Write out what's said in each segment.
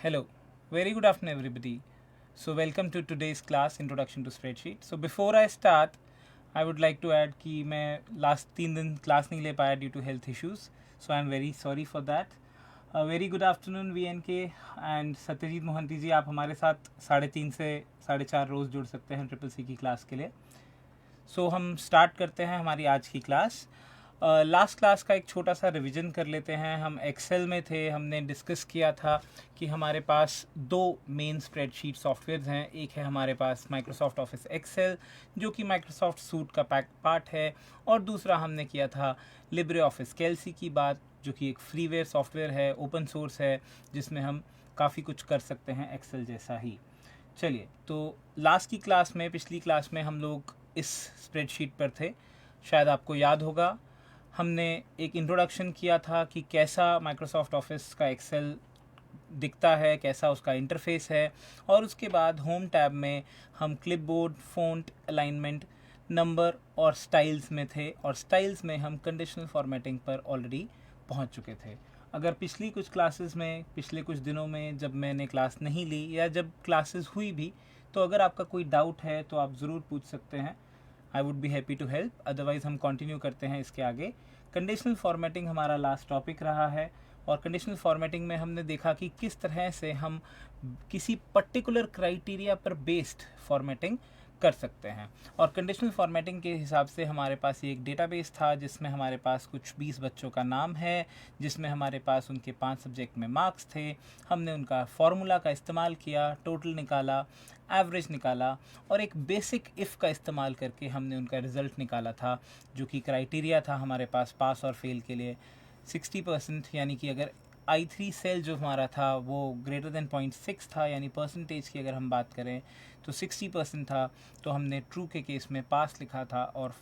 Hello, very good afternoon, everybody. So, welcome to today's class, Introduction to Spreadsheet. So, before I start, I would like to add कि मैं last 3 दिन class नहीं ले पाया due to health issues, so I am very sorry for that. Very good afternoon VNK and Satyajit Mohanty ji, आप हमारे साथ 3:30 से 4:30 रोज़ जुड़ सकते हैं ट्रिपल सी की क्लास के लिए. सो हम स्टार्ट करते हैं हमारी आज की क्लास. लास्ट क्लास का एक छोटा सा रिवीजन कर लेते हैं. हम एक्सेल में थे, हमने डिस्कस किया था कि हमारे पास दो मेन स्प्रेडशीट सॉफ्टवेयर्स हैं. एक है हमारे पास माइक्रोसॉफ्ट ऑफिस एक्सेल जो कि माइक्रोसॉफ्ट सूट का पार्ट है, और दूसरा हमने किया था लिब्रे ऑफिस कैल्सी की बात, जो कि एक फ्रीवेयर सॉफ्टवेयर है, ओपन सोर्स है, जिसमें हम काफ़ी कुछ कर सकते हैं एक्सेल जैसा ही. चलिए, तो लास्ट की क्लास में, पिछली क्लास में हम लोग इस स्प्रेडशीट पर थे. शायद आपको याद होगा, हमने एक इंट्रोडक्शन किया था कि कैसा माइक्रोसॉफ्ट ऑफिस का एक्सेल दिखता है, कैसा उसका इंटरफेस है, और उसके बाद होम टैब में हम क्लिपबोर्ड, फ़ॉन्ट, अलाइनमेंट, नंबर और स्टाइल्स में थे, और स्टाइल्स में हम कंडीशनल फॉर्मेटिंग पर ऑलरेडी पहुंच चुके थे. अगर पिछली कुछ क्लासेस में, पिछले कुछ दिनों में जब मैंने क्लास नहीं ली या जब क्लासेस हुई भी, तो अगर आपका कोई डाउट है तो आप ज़रूर पूछ सकते हैं. I would be happy to help. Otherwise हम कंटिन्यू करते हैं इसके आगे. कंडीशनल फॉर्मेटिंग हमारा लास्ट टॉपिक रहा है, और कंडीशनल फॉर्मेटिंग में हमने देखा कि किस तरह से हम किसी पर्टिकुलर क्राइटेरिया पर बेस्ड फॉर्मेटिंग कर सकते हैं. और कंडीशनल फॉर्मेटिंग के हिसाब से हमारे पास एक डेटाबेस था जिसमें हमारे पास कुछ 20 बच्चों का नाम है, जिसमें हमारे पास उनके 5 सब्जेक्ट में मार्क्स थे. हमने उनका फार्मूला का इस्तेमाल किया, टोटल निकाला, एवरेज निकाला, और एक बेसिक इफ़ का इस्तेमाल करके हमने उनका रिज़ल्ट निकाला था, जो कि क्राइटेरिया था हमारे पास पास और फेल के लिए 60%. यानी कि अगर I3 सेल जो हमारा था वो ग्रेटर देन 0.6 था, यानी परसेंटेज की अगर हम बात करें तो 60% था, तो हमने ट्रू के केस में पास लिखा था और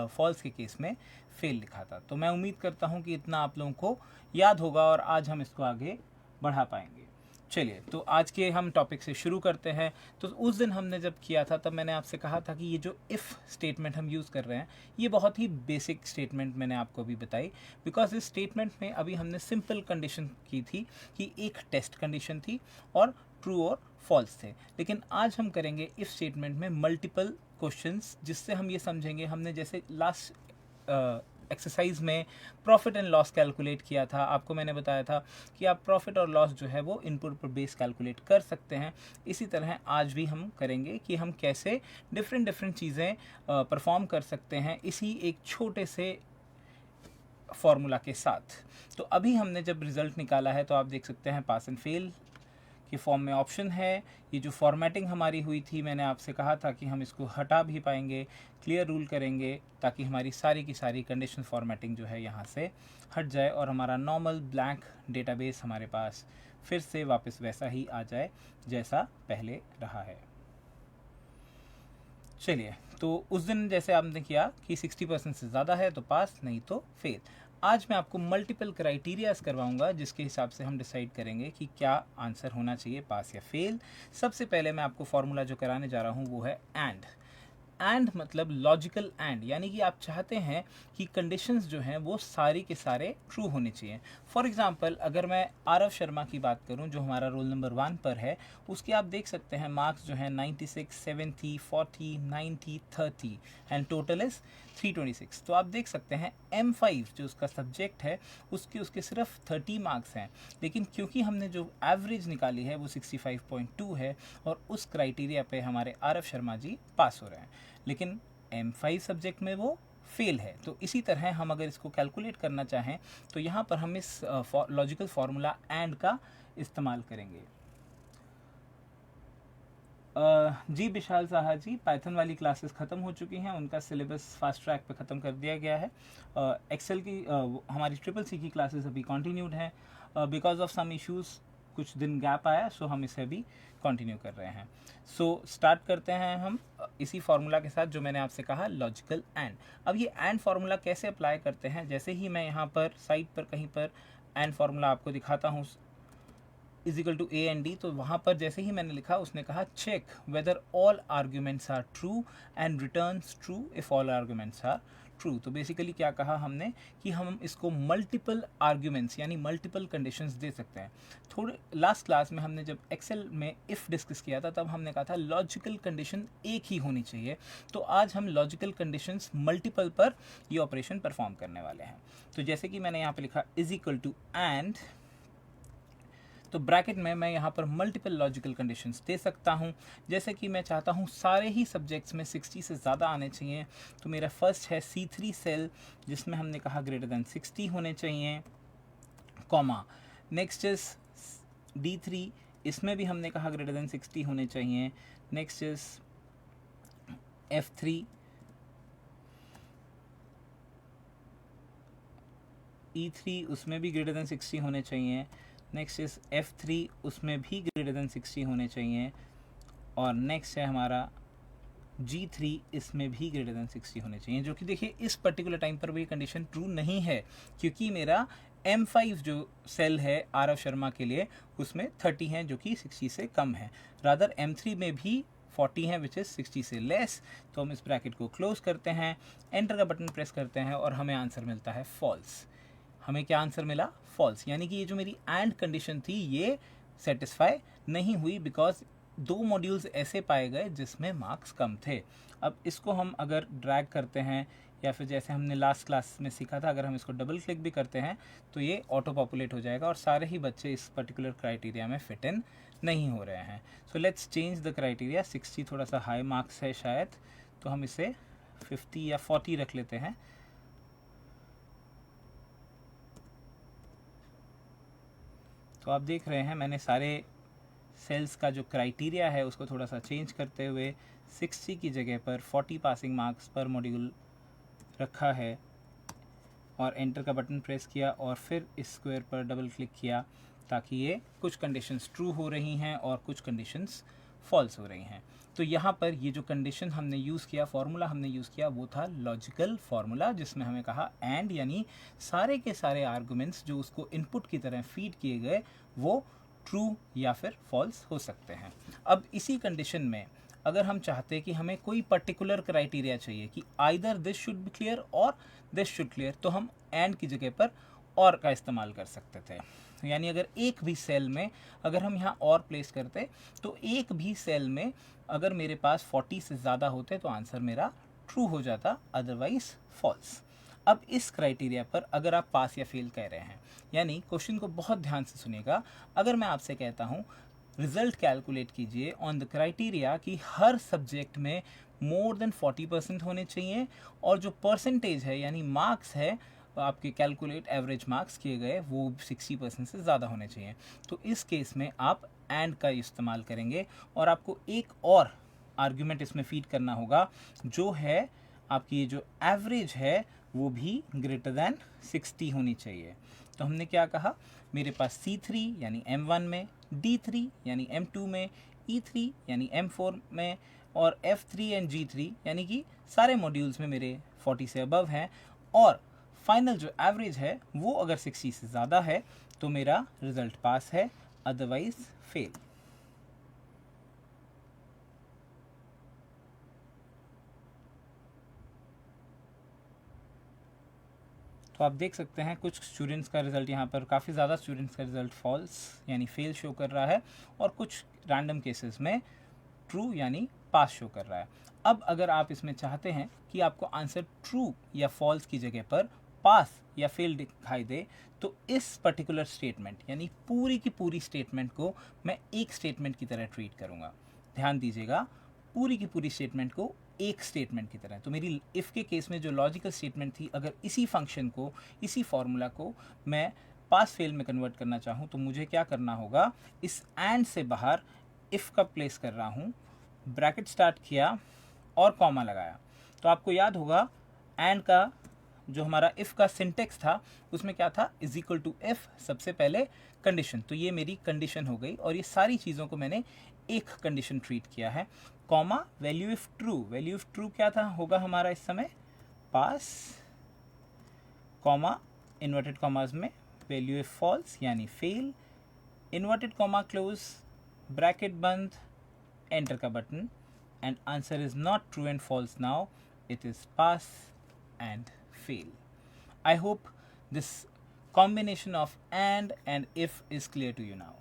फॉल्स के केस में फेल लिखा था. तो मैं उम्मीद करता हूँ कि इतना आप लोगों को याद होगा और आज हम इसको आगे बढ़ा पाएंगे. चलिए, तो आज के हम टॉपिक से शुरू करते हैं. तो उस दिन हमने जब किया था तब मैंने आपसे कहा था कि ये जो इफ़ स्टेटमेंट हम यूज़ कर रहे हैं, ये बहुत ही बेसिक स्टेटमेंट मैंने आपको अभी बताई, बिकॉज इस स्टेटमेंट में अभी हमने सिंपल कंडीशन की थी कि एक टेस्ट कंडीशन थी और ट्रू और फॉल्स थे. लेकिन आज हम करेंगे इफ़ स्टेटमेंट में मल्टीपल क्वेश्चंस, जिससे हम ये समझेंगे. हमने जैसे लास्ट एक्सरसाइज में प्रॉफिट एंड लॉस कैलकुलेट किया था, आपको मैंने बताया था कि आप प्रॉफिट और लॉस जो है वो इनपुट पर बेस कैलकुलेट कर सकते हैं. इसी तरह आज भी हम करेंगे कि हम कैसे डिफरेंट चीज़ें परफॉर्म कर सकते हैं इसी एक छोटे से फॉर्मूला के साथ. तो अभी हमने जब रिज़ल्ट निकाला है तो आप देख सकते हैं पास एंड फेल के फॉर्म में ऑप्शन है. ये जो फॉर्मेटिंग हमारी हुई थी, मैंने आपसे कहा था कि हम इसको हटा भी पाएंगे, क्लियर रूल करेंगे, ताकि हमारी सारी की सारी कंडीशन फॉर्मेटिंग जो है यहाँ से हट जाए और हमारा नॉर्मल ब्लैंक डेटाबेस हमारे पास फिर से वापस वैसा ही आ जाए जैसा पहले रहा है. चलिए, तो उस दिन जैसे आपने किया कि 60% से ज़्यादा है तो पास, नहीं तो फेल. आज मैं आपको मल्टीपल क्राइटेरियाज करवाऊंगा जिसके हिसाब से हम डिसाइड करेंगे कि क्या आंसर होना चाहिए, पास या फेल. सबसे पहले मैं आपको फॉर्मूला जो कराने जा रहा हूँ वो है एंड. एंड मतलब लॉजिकल एंड, यानी कि आप चाहते हैं कि कंडीशंस जो हैं वो सारी के सारे ट्रू होने चाहिए. फॉर एग्जांपल, अगर मैं आरव शर्मा की बात करूं जो हमारा रोल नंबर 1 पर है, उसके आप देख सकते हैं मार्क्स जो है 96, 70, 40, 90, 30 एंड टोटल इज़ 326. तो आप देख सकते हैं M5 जो उसका सब्जेक्ट है उसके सिर्फ 30 मार्क्स हैं, लेकिन क्योंकि हमने जो एवरेज निकाली है वो 65.2 है और उस क्राइटेरिया पे हमारे आरव शर्मा जी पास हो रहे हैं, लेकिन M5 सब्जेक्ट में वो फेल है. तो इसी तरह हम अगर इसको कैलकुलेट करना चाहें तो यहाँ पर हम इस लॉजिकल फार्मूला एंड का इस्तेमाल करेंगे. जी विशाल साहा जी, पाइथन वाली क्लासेस ख़त्म हो चुकी हैं, उनका सिलेबस फास्ट ट्रैक पे ख़त्म कर दिया गया है. एक्सेल की हमारी ट्रिपल सी की क्लासेस अभी कंटिन्यूड हैं. बिकॉज ऑफ सम इश्यूज़ कुछ दिन गैप आया, सो हम इसे अभी कंटिन्यू कर रहे हैं. सो स्टार्ट करते हैं हम इसी फार्मूला के साथ जो मैंने आपसे कहा, लॉजिकल एंड. अब ये एंड फार्मूला कैसे अप्लाई करते हैं, जैसे ही मैं यहाँ पर साइड पर कहीं पर एंड फार्मूला आपको दिखाता हूँ is equal to A and D, तो वहाँ पर जैसे ही मैंने लिखा उसने कहा check whether all arguments are true and returns true if all arguments are true. तो बेसिकली क्या कहा हमने कि हम इसको मल्टीपल आर्ग्यूमेंट्स यानी मल्टीपल कंडीशंस दे सकते हैं। थोड़े लास्ट क्लास में हमने जब एक्सेल में इफ़ डिस्कस किया था तब हमने कहा था लॉजिकल कंडीशन एक ही होनी चाहिए। तो आज हम लॉजिकल कंडीशंस मल्टीपल पर ये ऑपरेशन परफॉर्म करने वाले हैं। तो जैसे कि मैंने यहाँ पे लिखा इज इक्वल टू एंड, तो ब्रैकेट में मैं यहाँ पर मल्टीपल लॉजिकल कंडीशंस दे सकता हूँ। जैसे कि मैं चाहता हूँ सारे ही सब्जेक्ट्स में 60 से ज़्यादा आने चाहिए, तो मेरा फर्स्ट है C3 सेल जिसमें हमने कहा ग्रेटर देन 60 होने चाहिए, कॉमा नेक्स्ट इज D3, इसमें भी हमने कहा ग्रेटर देन 60 होने चाहिए। नेक्स्ट इज F3, E3, उसमें भी ग्रेटर देन 60 होने चाहिए। नेक्स्ट इज F3, उसमें भी ग्रेटर देन 60 होने चाहिए। और नेक्स्ट है हमारा G3, इसमें भी ग्रेटर देन 60 होने चाहिए। जो कि देखिए इस पर्टिकुलर टाइम पर भी कंडीशन ट्रू नहीं है, क्योंकि मेरा M5 जो सेल है आरव शर्मा के लिए उसमें 30 हैं जो कि 60 से कम है। रादर M3 में भी 40 है विच इज़ 60 से लेस। तो हम इस ब्रैकेट को क्लोज करते हैं, एंटर का बटन प्रेस करते हैं और हमें आंसर मिलता है फॉल्स। हमें क्या आंसर मिला? फॉल्स। यानी कि ये जो मेरी एंड कंडीशन थी ये सेटिस्फाई नहीं हुई, बिकॉज 2 मॉड्यूल्स ऐसे पाए गए जिसमें मार्क्स कम थे। अब इसको हम अगर ड्रैग करते हैं या फिर जैसे हमने लास्ट क्लास में सीखा था, अगर हम इसको डबल क्लिक भी करते हैं तो ये ऑटो पॉपुलेट हो जाएगा और सारे ही बच्चे इस पर्टिकुलर क्राइटेरिया में फिट इन नहीं हो रहे हैं। So let's change the criteria. 60 थोड़ा सा हाई मार्क्स है शायद, तो हम इसे 50 या 40 रख लेते हैं। तो आप देख रहे हैं मैंने सारे सेल्स का जो क्राइटेरिया है उसको थोड़ा सा चेंज करते हुए 60 की जगह पर 40 पासिंग मार्क्स पर मॉड्यूल रखा है और एंटर का बटन प्रेस किया और फिर इस स्क्वायर पर डबल क्लिक किया, ताकि ये कुछ कंडीशंस ट्रू हो रही हैं और कुछ कंडीशंस फॉल्स हो रही हैं। तो यहाँ पर ये जो कंडीशन हमने यूज़ किया, फार्मूला हमने यूज़ किया, वो था लॉजिकल फार्मूला, जिसमें हमें कहा एंड यानी सारे के सारे आर्गुमेंट्स जो उसको इनपुट की तरह फीड किए गए वो ट्रू या फिर फॉल्स हो सकते हैं। अब इसी कंडीशन में अगर हम चाहते हैं कि हमें कोई पर्टिकुलर क्राइटेरिया चाहिए कि either this should be clear और दिस शुड क्लियर, तो हम एंड की जगह पर और का इस्तेमाल कर सकते थे। यानी अगर एक भी सेल में अगर हम यहाँ और प्लेस करते तो एक भी सेल में अगर मेरे पास 40 से ज़्यादा होते तो आंसर मेरा ट्रू हो जाता, अदरवाइज फॉल्स। अब इस क्राइटेरिया पर अगर आप पास या फेल कह रहे हैं, यानी क्वेश्चन को बहुत ध्यान से सुनिएगा। अगर मैं आपसे कहता हूँ रिजल्ट कैलकुलेट कीजिए ऑन द क्राइटेरिया कि हर सब्जेक्ट में मोर देन 40% होने चाहिए और जो परसेंटेज है यानी मार्क्स है आपके कैलकुलेट एवरेज मार्क्स किए गए वो 60% से ज़्यादा होने चाहिए, तो इस केस में आप एंड का इस्तेमाल करेंगे और आपको एक और आर्ग्यूमेंट इसमें फीड करना होगा, जो है आपकी ये जो एवरेज है वो भी ग्रेटर देन 60 होनी चाहिए। तो हमने क्या कहा, मेरे पास C3 यानी M1 में, D3 यानी M2 में, E3 यानी M4 में और F3 एंड G3 यानी कि सारे मॉड्यूल्स में मेरे 40 से अबव हैं, और फाइनल जो एवरेज है वो अगर 60 से ज़्यादा है तो मेरा रिजल्ट पास है, अदरवाइज फेल। तो आप देख सकते हैं कुछ स्टूडेंट्स का रिज़ल्ट यहाँ पर, काफ़ी ज़्यादा स्टूडेंट्स का रिज़ल्ट फॉल्स यानी फेल शो कर रहा है और कुछ रैंडम केसेस में ट्रू यानी पास शो कर रहा है। अब अगर आप इसमें चाहते हैं कि आपको आंसर ट्रू या फॉल्स की जगह पर पास या फेल दिखाई दे, तो इस पर्टिकुलर स्टेटमेंट यानी पूरी की पूरी स्टेटमेंट को मैं एक स्टेटमेंट की तरह ट्रीट करूँगा। ध्यान दीजिएगा, पूरी की पूरी स्टेटमेंट को एक स्टेटमेंट की तरह। तो मेरी इफ़ के केस में जो लॉजिकल स्टेटमेंट थी, अगर इसी फंक्शन को, इसी फॉर्मूला को मैं पास फेल में कन्वर्ट करना चाहूँ तो मुझे क्या करना होगा, इस एंड से बाहर इफ़ का प्लेस कर रहा हूँ, ब्रैकेट स्टार्ट किया और कॉमा लगाया। तो आपको याद होगा एंड का जो हमारा इफ़ का सिंटेक्स था उसमें क्या था, इज इक्वल टू इफ़, सबसे पहले कंडीशन। तो ये मेरी कंडीशन हो गई और ये सारी चीज़ों को मैंने एक कंडीशन ट्रीट किया है। Comma value if true, value if true क्या था, होगा हमारा इस समय पास, कॉमा इन्वर्टेड कॉमाज में वैल्यू इफ फॉल्स यानी fail, inverted comma close, bracket बंद, एंटर का button, and answer is not true and false now, it is pass and fail. I hope this combination of and if is clear to you now.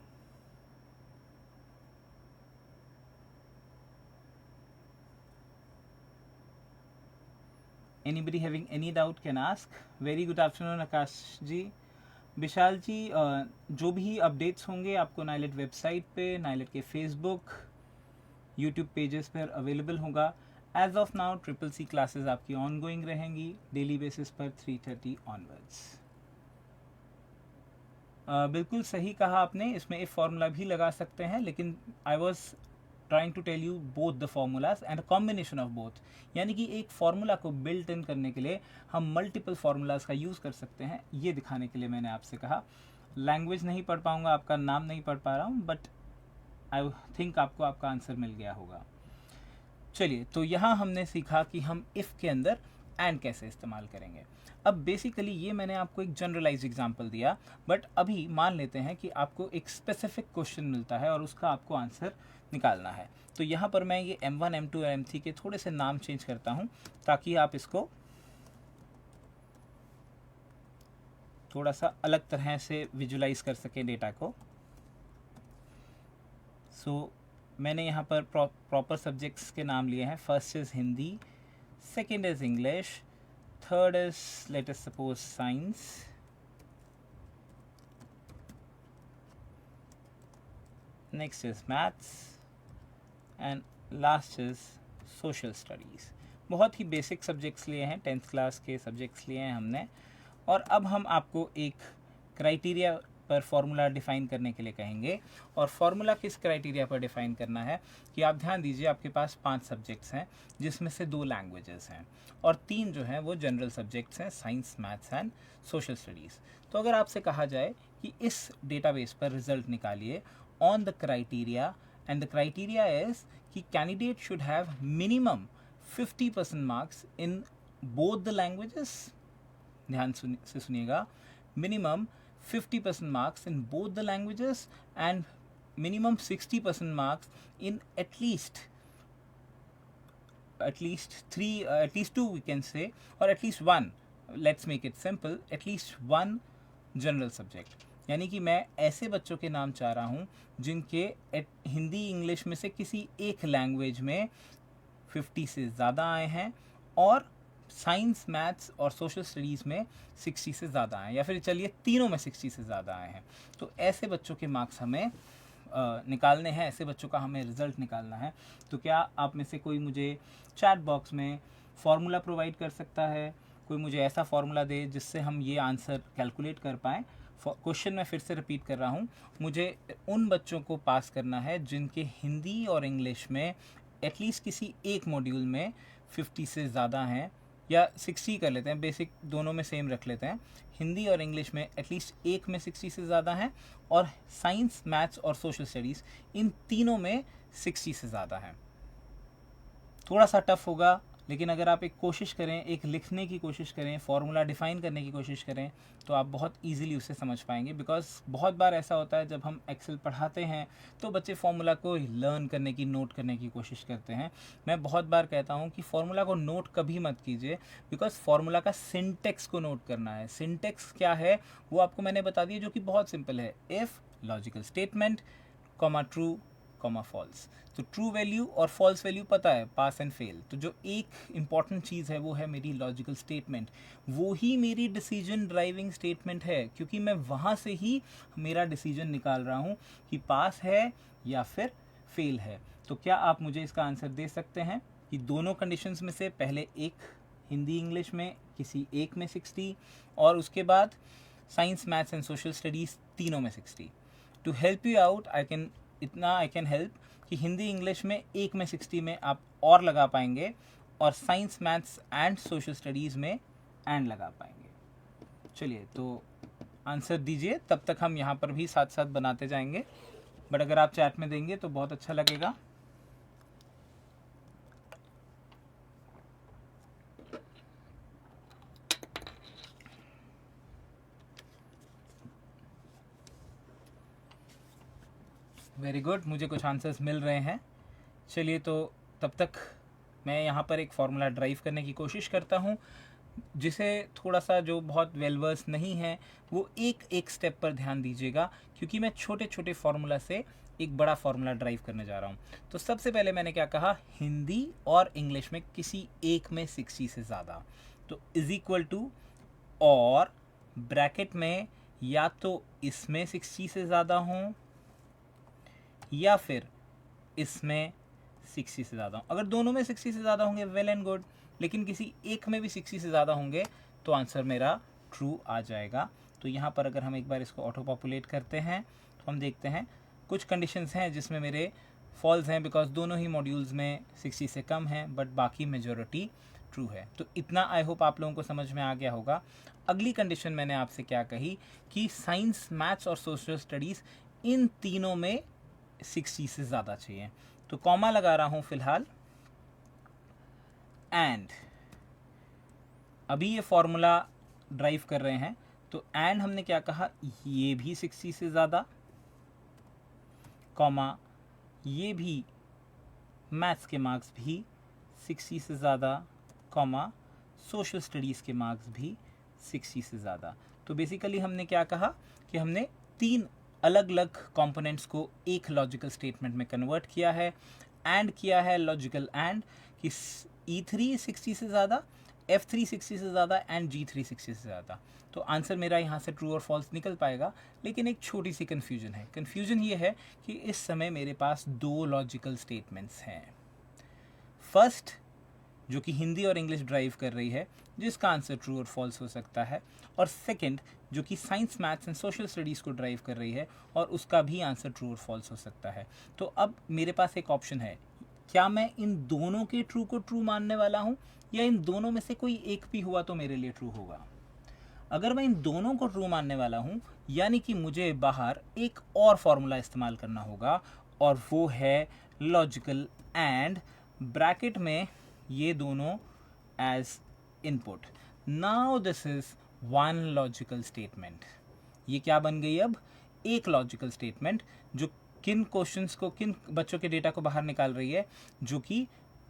Anybody having any doubt can ask. Very good afternoon आकाश जी, विशाल जी। जो भी updates होंगे आपको NIELIT website पे, नाइलेट के Facebook, YouTube pages पर available होगा। As of now triple C classes आपकी on going रहेंगी डेली बेसिस पर 3:30 ऑनवर्ड्स। बिल्कुल सही कहा आपने, इसमें इफ फार्मूला भी लगा सकते हैं, लेकिन I was trying to tell you both the formulas and combination of both, यानी कि एक फार्मूला को बिल्ट इन करने के लिए हम मल्टीपल फार्मूलाज का यूज़ कर सकते हैं, ये दिखाने के लिए मैंने आपसे कहा। लैंग्वेज नहीं पढ़ पाऊंगा, आपका नाम नहीं पढ़ पा रहा हूँ, बट आई थिंक आपको आपका आंसर मिल गया होगा। चलिए, तो यहाँ हमने सीखा कि हम इफ़ के अंदर एंड कैसे इस्तेमाल करेंगे। अब बेसिकली ये मैंने आपको एक जनरलाइज एग्जांपल दिया, बट अभी मान लेते हैं कि आपको एक स्पेसिफिक क्वेश्चन मिलता है और उसका आपको आंसर निकालना है। तो यहाँ पर मैं ये M1, M2 और M3 के थोड़े से नाम चेंज करता हूँ ताकि आप इसको थोड़ा सा अलग तरह से विजुलाइज कर सकें डेटा को। सो मैंने यहाँ पर प्रॉपर सब्जेक्ट्स के नाम लिए हैं। First is Hindi, second is English, third is let us suppose science, next is maths and last is social studies. बहुत ही बेसिक सब्जेक्ट्स लिए हैं, 10th क्लास के सब्जेक्ट्स लिए हैं हमने। और अब हम आपको एक क्राइटेरिया पर फॉर्मूला डिफ़ाइन करने के लिए कहेंगे। और फॉर्मूला किस क्राइटेरिया पर डिफ़ाइन करना है कि आप ध्यान दीजिए, आपके पास 5 सब्जेक्ट्स हैं जिसमें से 2 लैंग्वेजेस हैं और 3 जो हैं वो जनरल सब्जेक्ट्स हैं, science, maths and social studies. तो अगर आपसे कहा जाए कि इस डेटाबेस पर रिजल्ट निकालिए on the criteria, and the criteria is कि candidate should have minimum 50% marks in both the languages. ध्यान से सुनिएगा, minimum 50% marks in both the languages and minimum 60% marks in at least 2 we can say, or at least 1, let's make it simple, at least 1 general subject। यानी कि मैं ऐसे बच्चों के नाम चाह रहा हूँ जिनके हिंदी इंग्लिश में से किसी एक लैंग्वेज में 50 से ज़्यादा आए हैं और साइंस, मैथ्स और सोशल स्टडीज़ में 60 से ज़्यादा आए हैं, या फिर चलिए तीनों में 60 से ज़्यादा आए हैं। तो ऐसे बच्चों के मार्क्स हमें निकालने हैं, ऐसे बच्चों का हमें रिज़ल्ट निकालना है। तो क्या आप में से कोई मुझे चैट बॉक्स में फॉर्मूला प्रोवाइड कर सकता है? कोई मुझे ऐसा फॉर्मूला दे जिससे हम ये आंसर कैलकुलेट कर पाएँ। क्वेश्चन मैं फिर से रिपीट कर रहा हूँ, मुझे उन बच्चों को पास करना है जिनके हिंदी और इंग्लिश में एटलीस्ट किसी एक मॉड्यूल में 50 से ज़्यादा हैं, या 60 कर लेते हैं, बेसिक दोनों में सेम रख लेते हैं। हिंदी और इंग्लिश में एटलीस्ट एक में 60 से ज़्यादा हैं और साइंस, मैथ्स और सोशल स्टडीज़ इन तीनों में 60 से ज़्यादा हैं। थोड़ा सा टफ होगा, लेकिन अगर आप एक कोशिश करें, एक लिखने की कोशिश करें, फार्मूला डिफ़ाइन करने की कोशिश करें, तो आप बहुत इजीली उसे समझ पाएंगे। बिकॉज बहुत बार ऐसा होता है जब हम एक्सेल पढ़ाते हैं तो बच्चे फार्मूला को लर्न करने की, नोट करने की कोशिश करते हैं। मैं बहुत बार कहता हूँ कि फार्मूला को नोट कभी मत कीजिए, बिकॉज फार्मूला का सिंटेक्स को नोट करना है। सिंटेक्स क्या है वो आपको मैंने बता दिया, जो कि बहुत सिंपल है। If, logical statement, comma true, comma false. तो ट्रू वैल्यू और फॉल्स वैल्यू पता है, पास एंड फेल। तो जो एक इम्पॉर्टेंट चीज़ है वो है मेरी लॉजिकल स्टेटमेंट, वो ही मेरी डिसीजन ड्राइविंग स्टेटमेंट है, क्योंकि मैं वहाँ से ही मेरा डिसीजन निकाल रहा हूँ कि पास है या फिर फेल है। तो क्या आप मुझे इसका आंसर दे सकते हैं कि दोनों कंडीशंस में से पहले एक हिंदी इंग्लिश में किसी एक में 60 और उसके बाद science, maths and social studies तीनों में 60। To help you out I can help कि हिंदी इंग्लिश में एक में 60 में आप और लगा पाएंगे और science, maths and social studies में एंड लगा पाएंगे। चलिए, तो आंसर दीजिए, तब तक हम यहाँ पर भी साथ साथ बनाते जाएंगे, बट अगर आप चैट में देंगे तो बहुत अच्छा लगेगा। वेरी गुड, मुझे कुछ आंसर्स मिल रहे हैं। चलिए, तो तब तक मैं यहाँ पर एक फार्मूला ड्राइव करने की कोशिश करता हूँ। जिसे थोड़ा सा जो बहुत वेलवर्स नहीं है वो एक एक स्टेप पर ध्यान दीजिएगा, क्योंकि मैं छोटे छोटे फार्मूला से एक बड़ा फार्मूला ड्राइव करने जा रहा हूँ। तो सबसे पहले मैंने क्या कहा, हिंदी और इंग्लिश में किसी एक में 60 से ज़्यादा, तो इज इक्वल टू, और ब्रैकेट में या तो इसमें 60 से ज़्यादा हों या फिर इसमें 60 से ज़्यादा हों। अगर दोनों में 60 से ज़्यादा होंगे वेल एंड गुड, लेकिन किसी एक में भी 60 से ज़्यादा होंगे तो आंसर मेरा ट्रू आ जाएगा। तो यहाँ पर अगर हम एक बार इसको ऑटो पॉपुलेट करते हैं तो हम देखते हैं कुछ कंडीशंस हैं जिसमें मेरे फॉल्स हैं, बिकॉज दोनों ही मॉड्यूल्स में 60 से कम है, बट बाकी मेजॉरिटी ट्रू है। तो इतना आई होप आप लोगों को समझ में आ गया होगा। अगली कंडीशन मैंने आपसे क्या कही कि साइंस, मैथ्स और सोशल स्टडीज़ इन तीनों में 60 से ज़्यादा चाहिए। तो कॉमा लगा रहा हूँ फिलहाल, एंड अभी ये फॉर्मूला ड्राइव कर रहे हैं तो एंड हमने क्या कहा, ये भी 60 से ज़्यादा, कॉमा ये भी मैथ्स के मार्क्स भी 60 से ज़्यादा, कॉमा सोशल स्टडीज़ के मार्क्स भी 60 से ज़्यादा। तो बेसिकली हमने क्या कहा कि हमने तीन अलग अलग कंपोनेंट्स को एक लॉजिकल स्टेटमेंट में कन्वर्ट किया है, एंड किया है लॉजिकल एंड कि E3 60 से ज़्यादा, F3 60 से ज़्यादा एंड G3 60 से ज़्यादा। तो आंसर मेरा यहाँ से ट्रू और फॉल्स निकल पाएगा। लेकिन एक छोटी सी कन्फ्यूजन है। कन्फ्यूजन ये है कि इस समय मेरे पास दो लॉजिकल स्टेटमेंट्स हैं। फर्स्ट जो कि हिंदी और इंग्लिश ड्राइव कर रही है, जिसका आंसर ट्रू और फॉल्स हो सकता है, और सेकंड जो कि science, maths and social studies को ड्राइव कर रही है और उसका भी आंसर ट्रू और फॉल्स हो सकता है। तो अब मेरे पास एक ऑप्शन है, क्या मैं इन दोनों के ट्रू को ट्रू मानने वाला हूँ या इन दोनों में से कोई एक भी हुआ तो मेरे लिए ट्रू होगा। अगर मैं इन दोनों को ट्रू मानने वाला हूँ यानी कि मुझे बाहर एक और फॉर्मूला इस्तेमाल करना होगा, और वो है लॉजिकल एंड, ब्रैकेट में ये दोनों as input. Now this is one logical statement. ये क्या बन गई अब, एक लॉजिकल स्टेटमेंट जो किन क्वेश्चंस को, किन बच्चों के डेटा को बाहर निकाल रही है, जो कि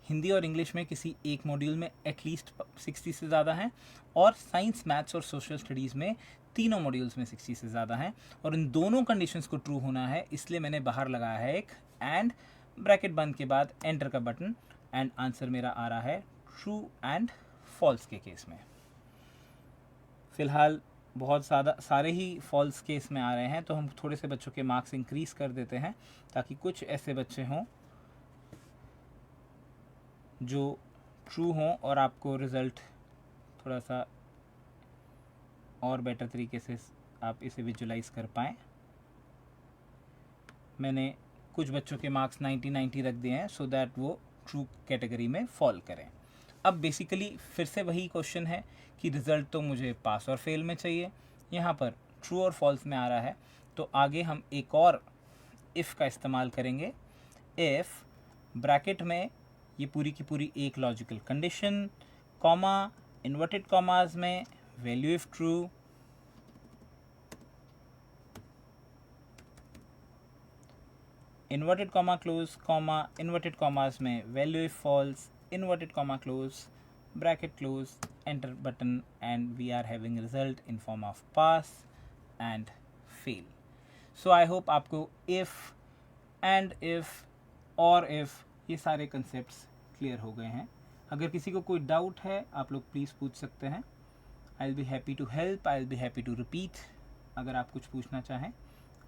हिंदी और इंग्लिश में किसी एक मॉड्यूल में एटलीस्ट 60 से ज़्यादा हैं, और साइंस, मैथ्स और सोशल स्टडीज़ में तीनों मॉड्यूल्स में 60 से ज़्यादा हैं। और इन दोनों कंडीशंस को ट्रू होना है, इसलिए मैंने बाहर लगाया है एक एंड, ब्रैकेट बंद के बाद एंटर का बटन, एंड आंसर मेरा आ रहा है ट्रू एंड फॉल्स के केस में। फ़िलहाल बहुत सारे ही फॉल्स केस में आ रहे हैं, तो हम थोड़े से बच्चों के मार्क्स इंक्रीज़ कर देते हैं ताकि कुछ ऐसे बच्चे हों जो ट्रू हों और आपको रिज़ल्ट थोड़ा सा और बेटर तरीके से आप इसे विजुलाइज कर पाएँ। मैंने कुछ बच्चों के मार्क्स 90 रख दिए हैं सो दैट वो ट्रू कैटेगरी में फॉल करें। अब बेसिकली फिर से वही क्वेश्चन है कि रिज़ल्ट तो मुझे पास और फेल में चाहिए, यहाँ पर ट्रू और फॉल्स में आ रहा है। तो आगे हम एक और इफ़ का इस्तेमाल करेंगे। इफ़ ब्रैकेट में ये पूरी की पूरी एक logical condition, comma inverted commas में value if true, inverted comma close, comma inverted commas में value if false, inverted comma close, bracket close, enter button, and we are having result in form of pass and fail. So I hope आपको if and if और if ये सारे concepts clear हो गए हैं। अगर किसी को कोई डाउट है आप लोग प्लीज़ पूछ सकते हैं। I will be happy to help, I will be happy to repeat अगर आप कुछ पूछना चाहें।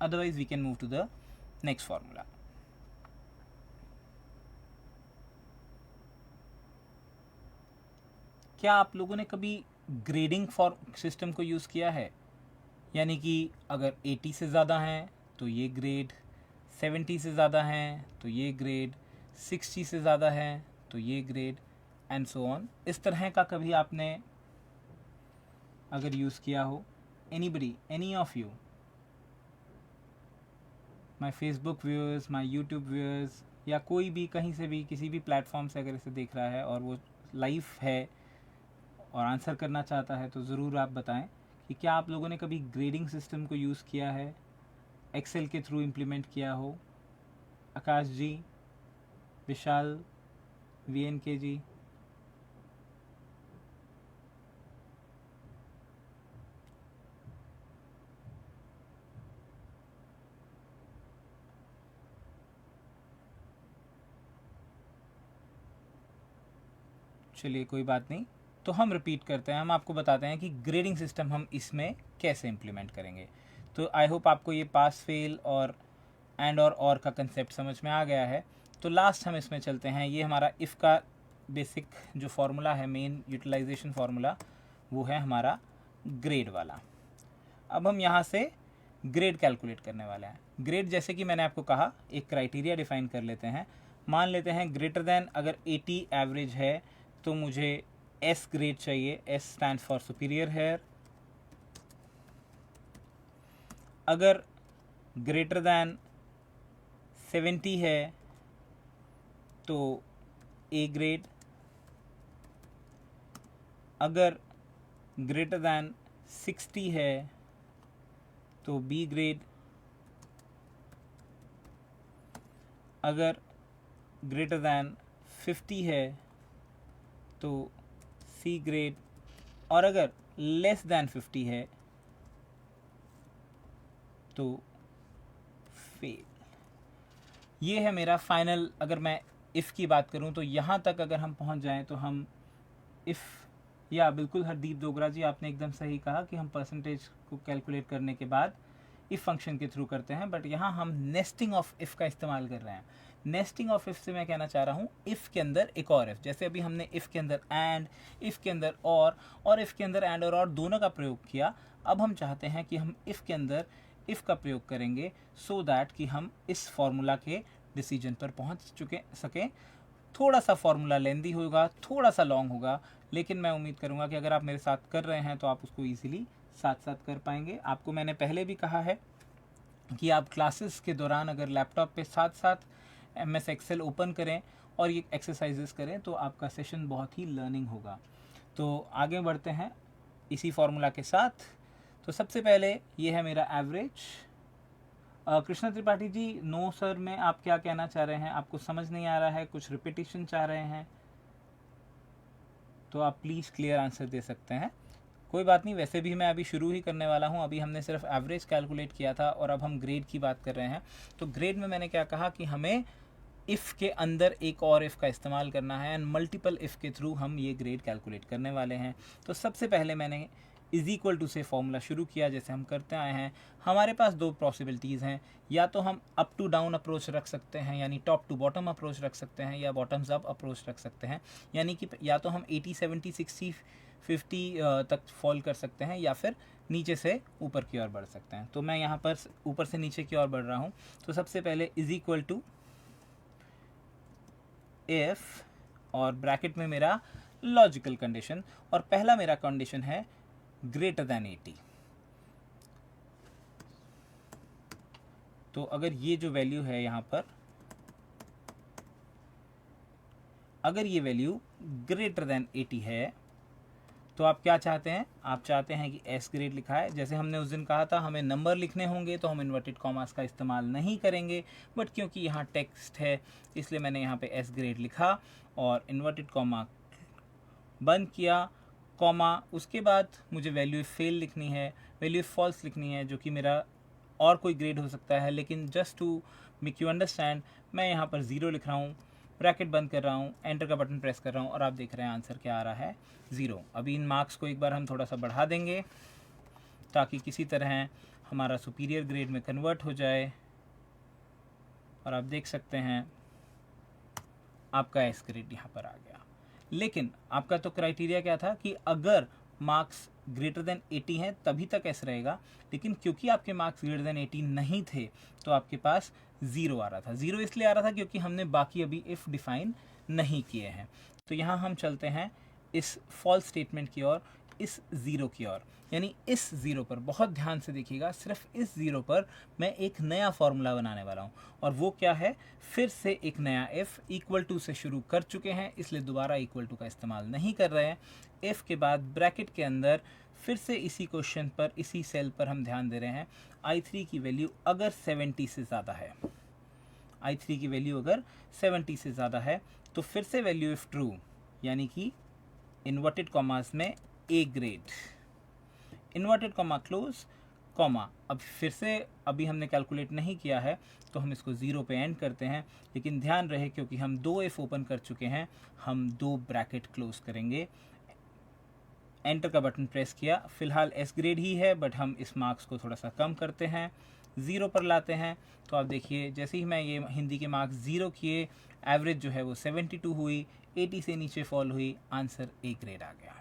Otherwise we can move to the next formula. क्या आप लोगों ने कभी ग्रेडिंग सिस्टम को यूज़ किया है? यानी कि अगर 80 से ज़्यादा हैं तो ये ग्रेड, 70 से ज़्यादा हैं तो ये ग्रेड, 60 से ज़्यादा हैं तो ये ग्रेड, एंड सो ऑन। इस तरह का कभी आपने अगर यूज़ किया हो, anybody, any of you, my Facebook viewers, my YouTube viewers, या कोई भी कहीं से भी किसी भी प्लेटफॉर्म से अगर इसे देख रहा है और वो लाइव है और आंसर करना चाहता है तो ज़रूर आप बताएं कि क्या आप लोगों ने कभी ग्रेडिंग सिस्टम को यूज़ किया है, एक्सेल के थ्रू इम्प्लीमेंट किया हो। आकाश जी, विशाल, VNK जी, चलिए कोई बात नहीं, तो हम रिपीट करते हैं, हम आपको बताते हैं कि ग्रेडिंग सिस्टम हम इसमें कैसे इम्प्लीमेंट करेंगे। तो आई होप आपको ये पास फेल और एंड और का कंसेप्ट समझ में आ गया है। तो लास्ट हम इसमें चलते हैं, ये हमारा इफ़ का बेसिक जो फार्मूला है, मेन यूटिलाइजेशन फार्मूला, वो है हमारा ग्रेड वाला। अब हम यहाँ से ग्रेड कैलकुलेट करने वाले हैं। ग्रेड जैसे कि मैंने आपको कहा, एक क्राइटेरिया डिफाइन कर लेते हैं। मान लेते हैं ग्रेटर देन अगर 80 एवरेज है तो मुझे एस ग्रेड चाहिए, S stand for superior here. अगर ग्रेटर देन 70 है तो ए ग्रेड। अगर ग्रेटर देन 60 है तो बी ग्रेड। अगर ग्रेटर दैन 50 है तो सी ग्रेड। और अगर लेस दैन 50 है तो फेल। ये है मेरा फाइनल। अगर मैं इफ़ की बात करूं तो यहाँ तक अगर हम पहुंच जाएं तो हम इफ़, या बिल्कुल हरदीप डोगरा जी आपने एकदम सही कहा कि हम परसेंटेज को कैलकुलेट करने के बाद इफ़ फंक्शन के थ्रू करते हैं, बट यहाँ हम नेस्टिंग ऑफ इफ़ का इस्तेमाल कर रहे हैं। नेस्टिंग ऑफ इफ़ से मैं कहना चाह रहा हूँ इफ़ के अंदर एक और इफ़, जैसे अभी हमने इफ़ के अंदर एंड, इफ़ के अंदर और इफ़ के अंदर एंड और दोनों का प्रयोग किया। अब हम चाहते हैं कि हम इफ़ के अंदर इफ़ का प्रयोग करेंगे सो दैट कि हम इस फॉर्मूला के डिसीजन पर पहुँच सकें। थोड़ा सा फॉर्मूला लेंदी होगा, थोड़ा सा लॉन्ग होगा, लेकिन मैं उम्मीद करूँगा कि अगर आप मेरे साथ कर रहे हैं तो आप उसको ईजिली साथ साथ कर पाएंगे। आपको मैंने पहले भी कहा है कि आप क्लासेस के दौरान अगर लैपटॉप पे साथ साथ MS एक्सेल ओपन करें और ये एक्सरसाइजेस करें तो आपका सेशन बहुत ही लर्निंग होगा। तो आगे बढ़ते हैं इसी फॉर्मूला के साथ। तो सबसे पहले ये है मेरा average. Krishna Tripathi ji, no sir में आप क्या कहना चाह रहे हैं? आपको समझ नहीं आ रहा है, कुछ रिपीटिशन चाह रहे हैं तो आप प्लीज़ क्लियर आंसर दे सकते हैं। कोई बात नहीं, वैसे भी मैं अभी शुरू ही करने वाला हूँ। अभी हमने सिर्फ एवरेज कैलकुलेट किया था और अब हम ग्रेड की बात कर रहे हैं। तो ग्रेड में मैंने क्या कहा कि हमें इफ़ के अंदर एक और इफ़ का इस्तेमाल करना है एंड मल्टीपल इफ़ के थ्रू हम ये ग्रेड कैलकुलेट करने वाले हैं। तो सबसे पहले मैंने इज़ इक्वल टू से फॉर्मूला शुरू किया जैसे हम करते आए हैं। हमारे पास दो पॉसिबिलिटीज़ हैं, या तो हम अप टू डाउन अप्रोच रख सकते हैं यानी टॉप टू बॉटम अप्रोच रख सकते हैं, या बॉटम्स अप अप्रोच रख सकते हैं यानी कि या तो हम 80 70 60 50 तक फॉल कर सकते हैं या फिर नीचे से ऊपर की ओर बढ़ सकते हैं। तो मैं यहाँ पर ऊपर से नीचे की ओर बढ़ रहा हूँ। तो सबसे पहले इज़ इक्वल टू इफ और ब्रैकेट में मेरा लॉजिकल कंडीशन, और पहला मेरा कंडीशन है ग्रेटर देन 80। तो अगर ये जो वैल्यू है यहाँ पर, अगर ये वैल्यू ग्रेटर देन 80 है तो आप क्या चाहते हैं? आप चाहते हैं कि एस ग्रेड लिखा है। जैसे हमने उस दिन कहा था हमें नंबर लिखने होंगे तो हम इन्वर्टेड कॉमास का इस्तेमाल नहीं करेंगे, बट क्योंकि यहाँ टेक्स्ट है इसलिए मैंने यहाँ पे एस ग्रेड लिखा और इन्वर्टेड कॉमा बंद किया, कॉमा। उसके बाद मुझे वैल्यू फेल लिखनी है, वैल्यू फॉल्स लिखनी है, जो कि मेरा और कोई ग्रेड हो सकता है, लेकिन just to make you understand मैं यहाँ पर 0 लिख रहा हूँ, ब्रैकेट बंद कर रहा हूँ, एंटर का बटन प्रेस कर रहा हूँ और आप देख रहे हैं आंसर क्या आ रहा है, 0। अभी इन मार्क्स को एक बार हम थोड़ा सा बढ़ा देंगे ताकि किसी तरह हमारा सुपीरियर ग्रेड में कन्वर्ट हो जाए। और आप देख सकते हैं आपका एस ग्रेड यहाँ पर आ गया। लेकिन आपका तो क्राइटेरिया क्या था कि अगर मार्क्स ग्रेटर देन 80 हैं तभी तक एस रहेगा, लेकिन क्योंकि आपके मार्क्स ग्रेटर देन 80 नहीं थे तो आपके पास 0 आ रहा था। 0 इसलिए आ रहा था क्योंकि हमने बाकी अभी इफ़ डिफाइन नहीं किए हैं। तो यहाँ हम चलते हैं इस फॉल्स स्टेटमेंट की ओर, इस 0 की ओर, यानी इस 0 पर बहुत ध्यान से देखिएगा। सिर्फ इस 0 पर मैं एक नया फॉर्मूला बनाने वाला हूँ, और वो क्या है? फिर से एक नया इफ़, इक्वल टू से शुरू कर चुके हैं इसलिए दोबारा इक्वल टू का इस्तेमाल नहीं कर रहे हैं। इफ़ के बाद ब्रैकेट के अंदर फिर से इसी क्वेश्चन पर, इसी सेल पर हम ध्यान दे रहे हैं। I3 की वैल्यू अगर 70 से ज़्यादा है, I3 की वैल्यू अगर 70 से ज़्यादा है तो फिर से वैल्यू इफ़ ट्रू, यानी कि इन्वर्टेड कॉमास में A grade, inverted comma close, comma. अब फिर से अभी हमने कैलकुलेट नहीं किया है तो हम इसको 0 पे एंड करते हैं, लेकिन ध्यान रहे क्योंकि हम 2 इफ ओपन कर चुके हैं, हम 2 ब्रैकेट क्लोज करेंगे। एंटर का बटन प्रेस किया, फिलहाल एस ग्रेड ही है बट हम इस मार्क्स को थोड़ा सा कम करते हैं, 0 पर लाते हैं। तो आप देखिए जैसे ही मैं ये हिंदी के मार्क्स 0 किए, एवरेज जो है वो 72 हुई, 80 से नीचे फॉल हुई, आंसर ए ग्रेड आ गया।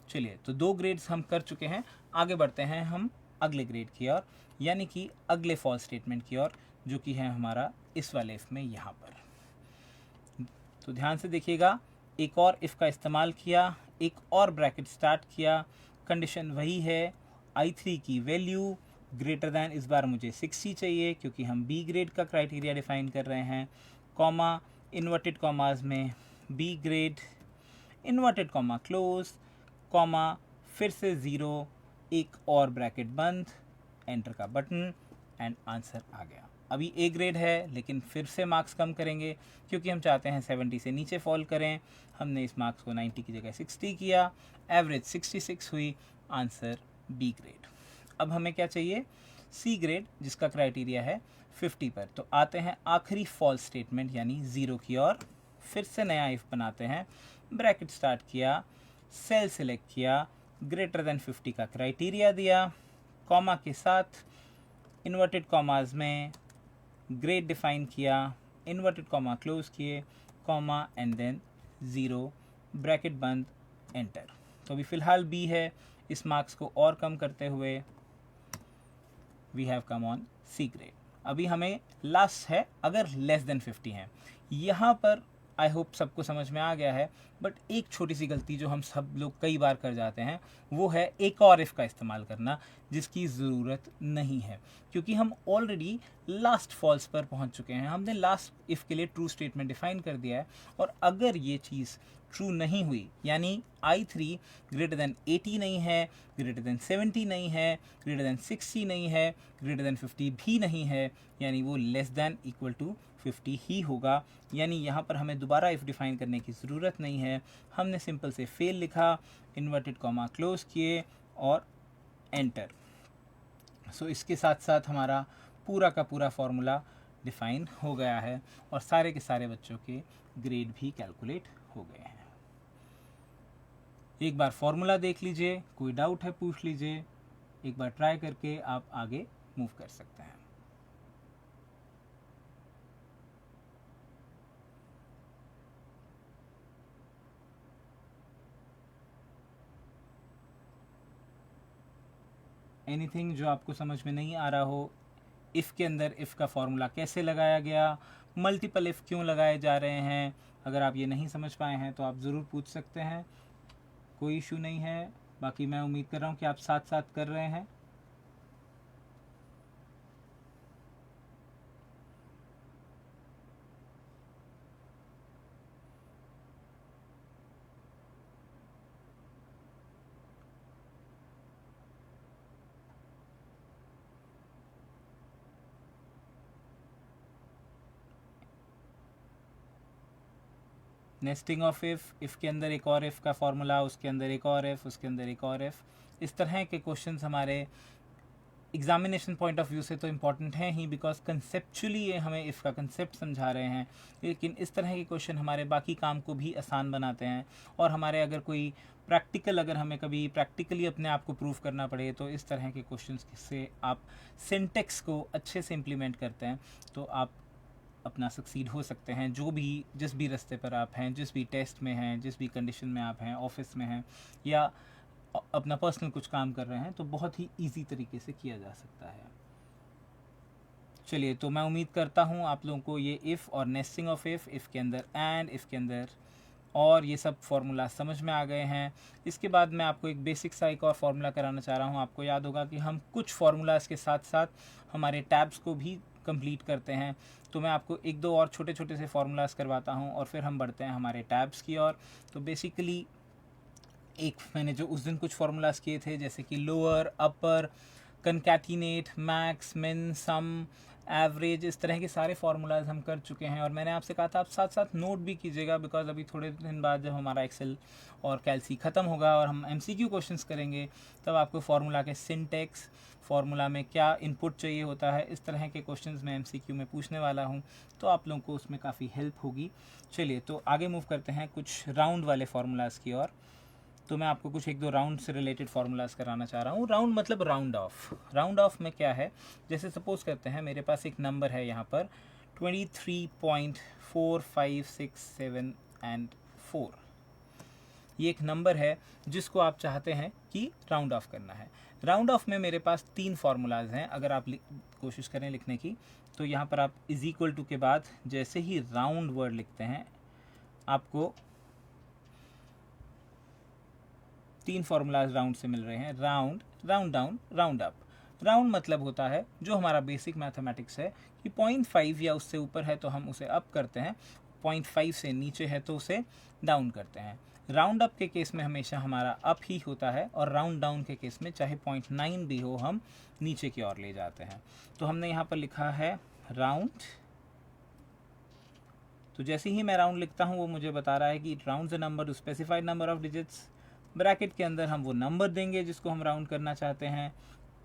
चलिए, तो 2 ग्रेड्स हम कर चुके हैं, आगे बढ़ते हैं हम अगले ग्रेड की ओर, यानी कि अगले फॉल्स स्टेटमेंट की ओर, जो कि है हमारा इस वाले इफ में यहाँ पर। तो ध्यान से देखिएगा, एक और इफ़ का इस्तेमाल किया, एक और ब्रैकेट स्टार्ट किया, कंडीशन वही है, I3 की वैल्यू ग्रेटर दैन, इस बार मुझे 60 चाहिए क्योंकि हम बी ग्रेड का क्राइटेरिया डिफाइन कर रहे हैं, कॉमा, इन्वर्टेड कॉमाज में B grade, inverted comma close, comma, फिर से 0, एक और ब्रैकेट बंद, एंटर का बटन, एंड आंसर आ गया। अभी ए ग्रेड है लेकिन फिर से मार्क्स कम करेंगे क्योंकि हम चाहते हैं 70 से नीचे फॉल करें। हमने इस मार्क्स को 90 की जगह 60 किया, एवरेज 66 हुई, आंसर बी ग्रेड। अब हमें क्या चाहिए, सी ग्रेड, जिसका क्राइटेरिया है 50 पर। तो आते हैं आखिरी फॉल्स स्टेटमेंट यानी 0 की ओर, फिर से नया इफ बनाते हैं, ब्रैकेट स्टार्ट किया, सेल सिलेक्ट किया, ग्रेटर देन 50 का क्राइटेरिया दिया, कॉमा के साथ इन्वर्टेड कॉमाज में ग्रेड डिफाइन किया, इन्वर्टेड कॉमा क्लोज किए, कॉमा एंड देन 0, ब्रैकेट बंद, एंटर। तो अभी फ़िलहाल बी है, इस मार्क्स को और कम करते हुए we have come on C grade. अभी हमें लास्ट है, अगर लेस देन 50 है, यहाँ पर आई होप सबको समझ में आ गया है, बट एक छोटी सी गलती जो हम सब लोग कई बार कर जाते हैं वो है एक और इफ़ का इस्तेमाल करना, जिसकी ज़रूरत नहीं है क्योंकि हम ऑलरेडी लास्ट फॉल्स पर पहुंच चुके हैं। हमने लास्ट इफ़ के लिए ट्रू स्टेटमेंट डिफाइन कर दिया है, और अगर ये चीज़ ट्रू नहीं हुई, यानी I3 ग्रेटर देन 80 नहीं है, ग्रेटर देन 70 नहीं है, ग्रेटर देन 60 नहीं है, ग्रेटर देन 50 भी नहीं है, यानी वो लेस देन इक्वल टू 50 ही होगा। यानी यहाँ पर हमें दोबारा इफ़ डिफाइन करने की ज़रूरत नहीं है, हमने सिंपल से फेल लिखा, इन्वर्टेड कॉमा क्लोज किए और एंटर। सो इसके साथ साथ हमारा पूरा का पूरा फॉर्मूला डिफाइन हो गया है और सारे के सारे बच्चों के ग्रेड भी कैलकुलेट हो गए हैं। एक बार फॉर्मूला देख लीजिए, कोई डाउट है पूछ लीजिए, एक बार ट्राई करके आप आगे मूव कर सकते हैं। एनीथिंग जो आपको समझ में नहीं आ रहा हो, इफ़ के अंदर इफ़ का फॉर्मूला कैसे लगाया गया, मल्टीपल इफ़ क्यों लगाए जा रहे हैं, अगर आप ये नहीं समझ पाए हैं तो आप ज़रूर पूछ सकते हैं, कोई इशू नहीं है। बाकी मैं उम्मीद कर रहा हूँ कि आप साथ साथ कर रहे हैं। नेस्टिंग ऑफ इफ़ के अंदर एक और इफ़ का फॉर्मूला, उसके अंदर एक और इफ़, उसके अंदर एक और इफ़, इस तरह के क्वेश्चंस हमारे एग्जामिनेशन पॉइंट ऑफ व्यू से तो इम्पॉर्टेंट हैं ही, बिकॉज कंसेप्चुअली ये हमें इफ़ का कंसेप्ट समझा रहे हैं, लेकिन इस तरह के क्वेश्चन हमारे बाकी काम को भी आसान बनाते हैं। और हमारे अगर कोई प्रैक्टिकल, अगर हमें कभी प्रैक्टिकली अपने आप को प्रूव करना पड़े, तो इस तरह के क्वेश्चंस से आप सिंटेक्स को अच्छे से इम्प्लीमेंट करते हैं तो आप अपना सक्सीड हो सकते हैं, जो भी जिस भी रास्ते पर आप हैं, जिस भी टेस्ट में हैं, जिस भी कंडीशन में आप हैं, ऑफिस में हैं या अपना पर्सनल कुछ काम कर रहे हैं, तो बहुत ही इजी तरीके से किया जा सकता है। चलिए, तो मैं उम्मीद करता हूँ आप लोगों को ये इफ़ और नेस्टिंग ऑफ इफ़ के अंदर एंड, इफ़ के अंदर और ये सब फार्मूला समझ में आ गए हैं। इसके बाद मैं आपको एक बेसिक सा एक और फार्मूला कराना चाह रहा हूँ। आपको याद होगा कि हम कुछ फार्मूलाज के साथ साथ हमारे टैब्स को भी कंप्लीट करते हैं, तो मैं आपको एक दो और छोटे छोटे से फार्मूलाज करवाता हूँ और फिर हम बढ़ते हैं हमारे टैब्स की ओर। तो बेसिकली एक मैंने जो उस दिन कुछ फार्मूलाज किए थे, जैसे कि लोअर, अपर, कंकैटिनेट, मैक्स, मिन, सम, एवरेज, इस तरह के सारे फार्मूलाज हम कर चुके हैं। और मैंने आपसे कहा था आप साथ साथ नोट भी कीजिएगा, बिकॉज अभी थोड़े दिन बाद जब हमारा एक्सेल और कैल्सी ख़त्म होगा और हम MCQ क्वेश्चंस करेंगे, तब आपको फार्मूला के सिंटेक्स, फार्मूला में क्या इनपुट चाहिए होता है, इस तरह के क्वेश्चंस मैं MCQ में पूछने वाला हूँ, तो आप लोगों को उसमें काफ़ी हेल्प होगी। चलिए तो आगे मूव करते हैं कुछ राउंड वाले फार्मूलाज की ओर। तो मैं आपको कुछ 1-2 राउंड से रिलेटेड फार्मूलाज कराना चाह रहा हूँ। राउंड मतलब राउंड ऑफ। राउंड ऑफ में क्या है, जैसे सपोज करते हैं मेरे पास एक नंबर है यहाँ पर 23.4567 एंड 4। ये एक नंबर है जिसको आप चाहते हैं कि राउंड ऑफ करना है। राउंड ऑफ में मेरे पास 3 फार्मूलाज हैं। अगर आप कोशिश करें लिखने की, तो यहाँ पर आप इज इक्वल टू के बाद जैसे ही राउंड वर्ड लिखते हैं, आपको 3 फार्मूलाज राउंड से मिल रहे हैं। Round, round down, round up. Round मतलब होता है जो हमारा बेसिक मैथमेटिक्स है कि 0.5 या उससे ऊपर है तो हम उसे अप करते हैं, 0.5 से नीचे है तो उसे डाउन करते हैं। राउंड अप के केस में हमेशा हमारा अप ही होता है, और राउंड डाउन के केस में चाहे 0.9 भी हो, हम नीचे की ओर ले जाते हैं। तो हमने यहाँ पर लिखा है राउंड। तो जैसे ही मैं राउंड लिखता हूँ वो मुझे बता रहा है कि it rounds the number two specified number of digits. Bracket के अंदर हम वो नंबर देंगे जिसको हम राउंड करना चाहते हैं,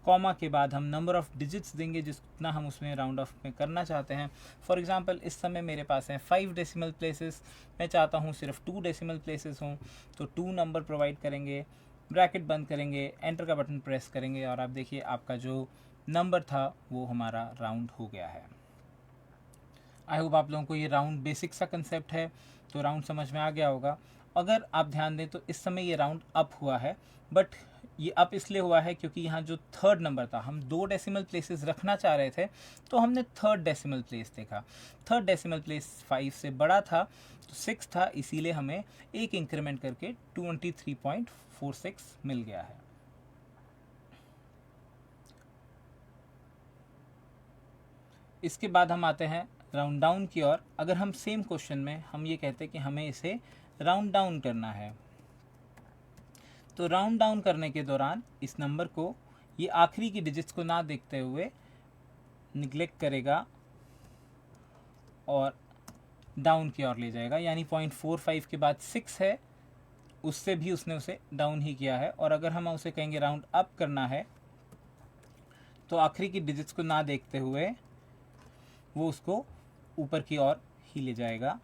कॉमा के बाद हम नंबर ऑफ डिजिट्स देंगे जितना हम उसमें राउंड ऑफ में करना चाहते हैं। फॉर एग्जांपल इस समय मेरे पास हैं 5 डेसिमल प्लेसेस, मैं चाहता हूँ सिर्फ 2 डेसिमल प्लेसेस हों, तो 2 नंबर प्रोवाइड करेंगे, ब्रैकेट बंद करेंगे, एंटर का बटन प्रेस करेंगे, और आप देखिए आपका जो नंबर था वो हमारा राउंड हो गया है। आई होप आप लोगों को ये राउंड बेसिक सा कंसेप्ट है, तो राउंड समझ में आ गया होगा। अगर आप ध्यान दें तो इस समय ये राउंड अप हुआ है, बट ये अप इसलिए हुआ है क्योंकि यहाँ जो थर्ड नंबर था, हम 2 डेसिमल प्लेसेस रखना चाह रहे थे, तो हमने थर्ड डेसिमल प्लेस देखा। थर्ड डेसिमल प्लेस 5 से बड़ा था, तो 6 था, इसीलिए हमें एक इंक्रीमेंट करके 23.46 मिल गया है। इसके बाद हम आते हैं राउंड डाउन की ओर। अगर हम सेम क्वेश्चन में हम ये कहते हैं कि हमें इसे राउंड डाउन करना है, तो राउंड डाउन करने के दौरान इस नंबर को ये आखिरी की डिजिट्स को ना देखते हुए निगलेक्ट करेगा और डाउन की ओर ले जाएगा। यानी 0.45 के बाद 6 है, उससे भी उसने उसे डाउन ही किया है। और अगर हम उसे कहेंगे राउंड अप करना है, तो आखिरी की डिजिट्स को ना देखते हुए वो उसको ऊपर की ओर ही ले जाएगा।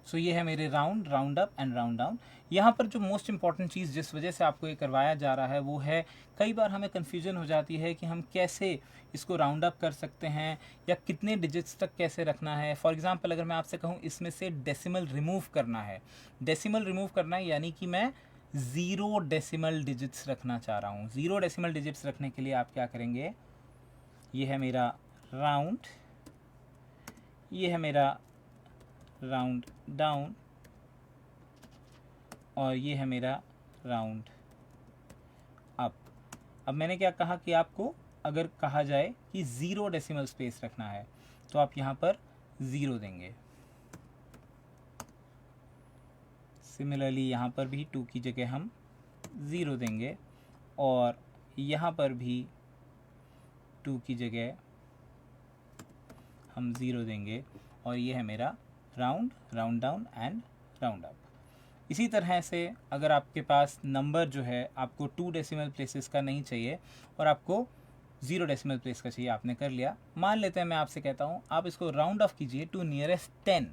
सो ये है मेरे round, round up and round down. यहाँ पर जो मोस्ट इंपॉर्टेंट चीज़ जिस वजह से आपको ये करवाया जा रहा है वो है, कई बार हमें कन्फ्यूजन हो जाती है कि हम कैसे इसको राउंड अप कर सकते हैं या कितने डिजिट्स तक कैसे रखना है। फॉर एग्जांपल अगर मैं आपसे कहूँ इसमें से डेसिमल रिमूव करना है, डेसिमल रिमूव करना है यानी कि मैं 0 डेसिमल डिजिट्स रखना चाह रहा हूँ। 0 डेसिमल डिजिट्स रखने के लिए आप क्या करेंगे, ये है मेरा राउंड, ये है मेरा राउंड डाउन, और ये है मेरा राउंड अप। अब मैंने क्या कहा कि आपको अगर कहा जाए कि 0 डेसिमल स्पेस रखना है, तो आप यहाँ पर 0 देंगे। सिमिलरली यहाँ पर भी 2 की जगह हम 0 देंगे, और यहाँ पर भी 2 की जगह हम 0 देंगे, और ये है मेरा round, round down and round up. इसी तरह से अगर आपके पास नंबर जो है आपको 2 डेसिमल प्लेसेस का नहीं चाहिए और आपको 0 डेसिमल प्लेस का चाहिए, आपने कर लिया। मान लेते हैं मैं आपसे कहता हूँ आप इसको राउंड ऑफ कीजिए टू नियरेस्ट 10।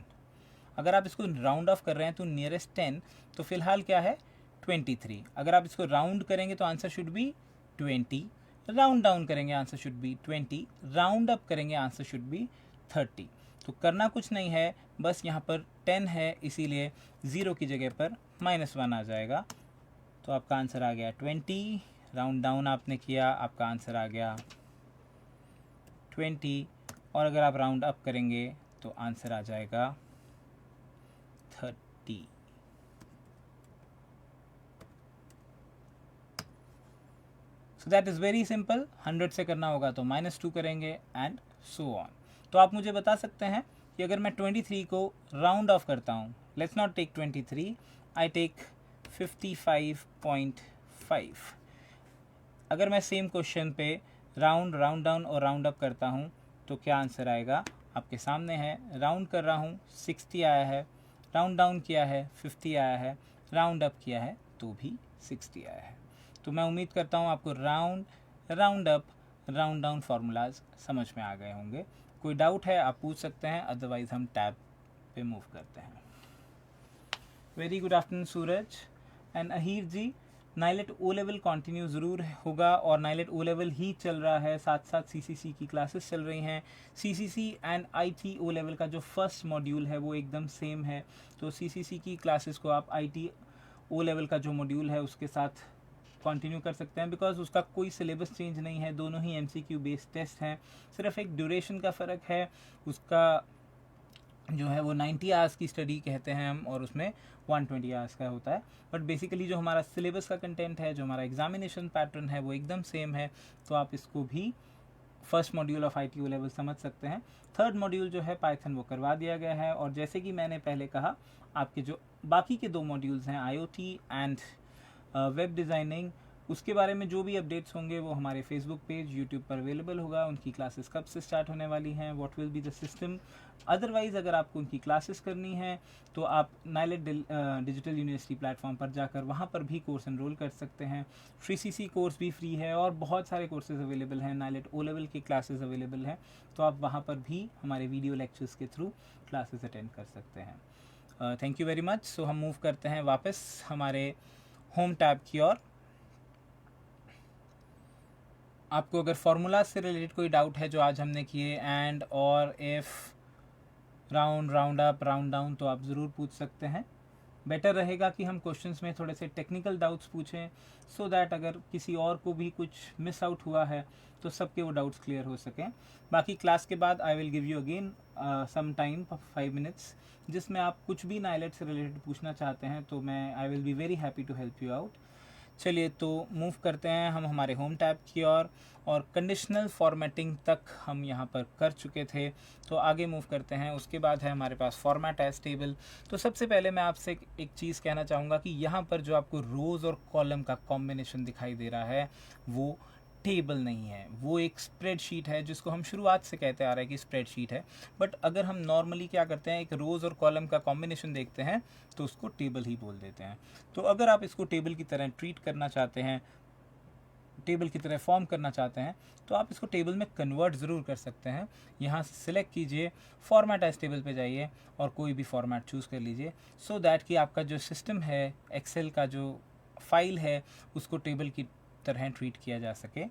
अगर आप इसको राउंड ऑफ कर रहे हैं तो नियरेस्ट 10, तो फिलहाल क्या है 23। अगर आप इसको राउंड करेंगे तो answer should be 20, round down करेंगे answer should be 20, round up करेंगे आंसर शुड बी 30। तो करना कुछ नहीं है, बस यहाँ पर 10 है इसीलिए 0 की जगह पर -1 आ जाएगा। तो आपका आंसर आ गया 20, राउंड डाउन आपने किया, आपका आंसर आ गया 20, और अगर आप राउंड अप करेंगे तो आंसर आ जाएगा 30। So that is very simple. 100 से करना होगा तो -2 करेंगे एंड सो ऑन। तो आप मुझे बता सकते हैं कि अगर मैं 23 को राउंड ऑफ करता हूँ, let's not take 23, I take 55.5 5। अगर मैं सेम क्वेश्चन पे राउंड राउंड डाउन और राउंड अप करता हूँ तो क्या आंसर आएगा आपके सामने है। राउंड कर रहा हूँ 60 आया है, राउंड डाउन किया है 50 आया है, राउंड अप किया है तो भी 60 आया है। तो मैं उम्मीद करता हूँ आपको round round up round down formulas समझ में आ गए होंगे। कोई डाउट है आप पूछ सकते हैं, अदरवाइज हम टैब पे मूव करते हैं। Very good afternoon Suraj and Ahir ji. NIELIT O level continue ज़रूर होगा और नाइलेट ओ लेवल ही चल रहा है, साथ साथ सीसीसी की क्लासेस चल रही हैं। CCC and IT O level का जो फर्स्ट मॉड्यूल है वो एकदम सेम है, तो सीसीसी की क्लासेस को आप आईटी ओ लेवल का जो मॉड्यूल है उसके साथ कंटिन्यू कर सकते हैं, बिकॉज उसका कोई सिलेबस चेंज नहीं है, दोनों ही एमसीक्यू बेस्ड टेस्ट हैं, सिर्फ एक ड्यूरेशन का फ़र्क है। उसका जो है वो 90 आवर्स की स्टडी कहते हैं हम, और उसमें 120 आवर्स का होता है। बट बेसिकली जो हमारा सिलेबस का कंटेंट है, जो हमारा एग्जामिनेशन पैटर्न है वो एकदम सेम है, तो आप इसको भी first module of IT O level समझ सकते हैं। थर्ड मॉड्यूल जो है पाइथन वो करवा दिया गया है, और जैसे कि मैंने पहले कहा आपके जो बाकी के 2 मॉड्यूल्स हैं आईओटी एंड वेब डिज़ाइनिंग, उसके बारे में जो भी अपडेट्स होंगे वो हमारे फेसबुक पेज यूट्यूब पर अवेलेबल होगा। उनकी क्लासेस कब से स्टार्ट होने वाली हैं, what will be the system. Otherwise अगर आपको उनकी क्लासेस करनी है तो आप नाइलेट डिजिटल यूनिवर्सिटी प्लेटफॉर्म पर जाकर वहाँ पर भी कोर्स एनरोल कर सकते हैं। फ्री सीसी कोर्स भी फ्री है और बहुत सारे कोर्सेज अवेलेबल हैं, नाइलेट ओ लेवल की क्लासेस अवेलेबल हैं, तो आप वहाँ पर भी हमारे वीडियो लेक्चर्स के थ्रू क्लासेस अटेंड कर सकते हैं। Thank you very much. So हम मूव करते हैं वापस हमारे होम टैब की ओर। आपको अगर फार्मूला से रिलेटेड कोई डाउट है जो आज हमने किए, एंड और if round round up round down, तो आप ज़रूर पूछ सकते हैं। बेटर रहेगा कि हम क्वेश्चंस में थोड़े से टेक्निकल डाउट्स पूछें, सो दैट अगर किसी और को भी कुछ मिस आउट हुआ है तो सबके वो डाउट्स क्लियर हो सकें। बाकी क्लास के बाद I will give you again some time 5 minutes, जिसमें आप कुछ भी नाइलेट से रिलेटेड पूछना चाहते हैं तो मैं I will be very happy to help you out. चलिए तो मूव करते हैं हम हमारे होम टैब की ओर, और कंडीशनल फॉर्मेटिंग तक हम यहाँ पर कर चुके थे, तो आगे मूव करते हैं। उसके बाद है हमारे पास फॉर्मेट एज टेबल। तो सबसे पहले मैं आपसे एक चीज़ कहना चाहूँगा कि यहाँ पर जो आपको रोज़ और कॉलम का कॉम्बिनेशन दिखाई दे रहा है वो टेबल नहीं है, वो एक स्प्रेडशीट है, जिसको हम शुरुआत से कहते आ रहे हैं कि स्प्रेडशीट है। बट अगर हम नॉर्मली क्या करते हैं, एक रोज़ और कॉलम का कॉम्बिनेशन देखते हैं तो उसको टेबल ही बोल देते हैं। तो अगर आप इसको टेबल की तरह ट्रीट करना चाहते हैं, टेबल की तरह फॉर्म करना चाहते हैं, तो आप इसको टेबल में कन्वर्ट ज़रूर कर सकते हैं। यहाँ से सिलेक्ट कीजिए, फॉर्मेट एज टेबल पे जाइए और कोई भी फॉर्मेट चूज़ कर लीजिए, सो दैट कि आपका जो सिस्टम है, एक्सेल का जो फाइल है, उसको टेबल की तरह ट्रीट किया जा सके।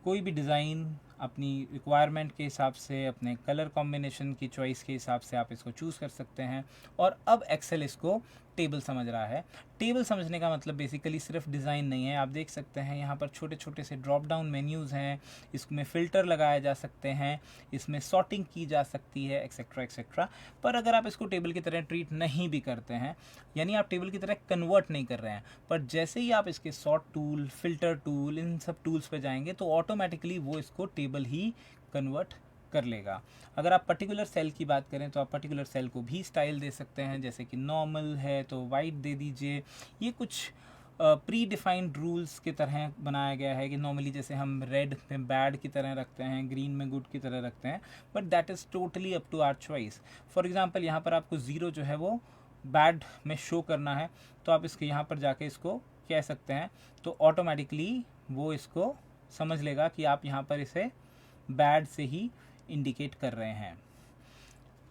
कोई भी डिज़ाइन अपनी रिक्वायरमेंट के हिसाब से, अपने कलर कॉम्बिनेशन की चॉइस के हिसाब से आप इसको चूज़ कर सकते हैं। और अब एक्सेल इसको टेबल समझ रहा है। टेबल समझने का मतलब बेसिकली सिर्फ डिज़ाइन नहीं है, आप देख सकते हैं यहाँ पर छोटे छोटे से ड्रॉप डाउन मेन्यूज़ हैं, इसमें फ़िल्टर लगाए जा सकते हैं, इसमें सॉर्टिंग की जा सकती है, एक्सेट्रा एक्सेट्रा। पर अगर आप इसको टेबल की तरह ट्रीट नहीं भी करते हैं, यानी आप टेबल की तरह कन्वर्ट नहीं कर रहे हैं, पर जैसे ही आप इसके सॉर्ट टूल, फ़िल्टर टूल, इन सब टूल्स पे जाएंगे तो ऑटोमेटिकली वो इसको टेबल ही कन्वर्ट कर लेगा। अगर आप पर्टिकुलर सेल की बात करें तो आप पर्टिकुलर सेल को भी स्टाइल दे सकते हैं, जैसे कि नॉर्मल है तो वाइट दे दीजिए। ये कुछ प्री डिफाइंड रूल्स की तरह बनाया गया है कि नॉर्मली जैसे हम रेड में बैड की तरह रखते हैं, ग्रीन में गुड की तरह रखते हैं, but that is totally up to our choice. For example यहाँ पर आपको 0 जो है वो बैड में शो करना है, तो आप इसके यहाँ पर जाके इसको कह सकते हैं, तो ऑटोमेटिकली वो इसको समझ लेगा कि आप यहाँ पर इसे बैड से ही इंडिकेट कर रहे हैं।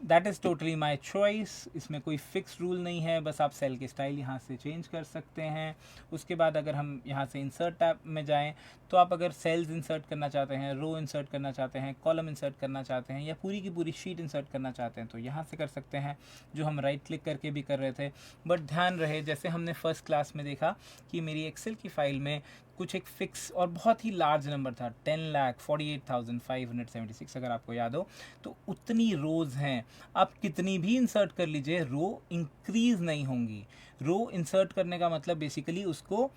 That is totally my choice. इसमें कोई फिक्स रूल नहीं है, बस आप सेल के स्टाइल यहाँ से चेंज कर सकते हैं। उसके बाद अगर हम यहाँ से इंसर्ट टैब में जाएं तो आप अगर सेल्स इंसर्ट करना चाहते हैं, रो इंसर्ट करना चाहते हैं, कॉलम इंसर्ट करना चाहते हैं, या पूरी की पूरी शीट इंसर्ट करना चाहते हैं तो यहाँ से कर सकते हैं, जो हम राइट क्लिक करके भी कर रहे थे। बट ध्यान रहे, जैसे हमने फर्स्ट क्लास में देखा कि मेरी एक्सेल की फ़ाइल में कुछ एक फिक्स और बहुत ही लार्ज नंबर था, 10,48,576 अगर आपको याद हो, तो उतनी रोज़ हैं। आप कितनी भी इंसर्ट कर लीजिए, रो इंक्रीज़ नहीं होंगी। रो इंसर्ट करने का मतलब बेसिकली उसको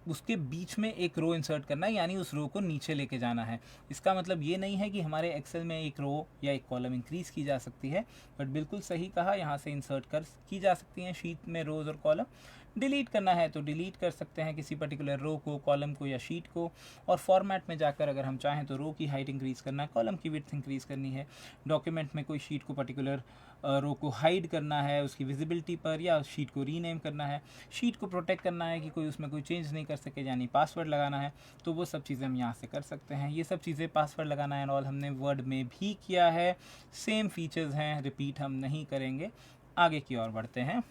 उसके बीच में एक रो इंसर्ट करना है, यानी उस रो को नीचे लेके जाना है। इसका मतलब ये नहीं है कि हमारे एक्सेल में एक रो या एक कॉलम इंक्रीज़ की जा सकती है, बट बिल्कुल सही कहा, यहाँ से इंसर्ट कर की जा सकती हैं शीट में रोज़ और कॉलम। डिलीट करना है तो डिलीट कर सकते हैं किसी पर्टिकुलर रो को, कॉलम को या शीट को। और फॉर्मेट में जाकर अगर हम चाहें तो रो की हाइट इंक्रीज़ करना है, कॉलम की विड्थ इंक्रीज़ करनी है, डॉक्यूमेंट में कोई शीट को पर्टिकुलर रो को हाइड करना है उसकी विजिबिलिटी पर, या शीट को रीनेम करना है, शीट को प्रोटेक्ट करना है कि कोई उसमें कोई चेंज नहीं कर सके, यानी पासवर्ड लगाना है, तो वो सब चीज़ें हम यहाँ से कर सकते हैं। ये सब चीज़ें पासवर्ड लगाना एंड ऑल हमने वर्ड में भी किया है, सेम फीचर्स हैं, रिपीट हम नहीं करेंगे। आगे की ओर बढ़ते हैं।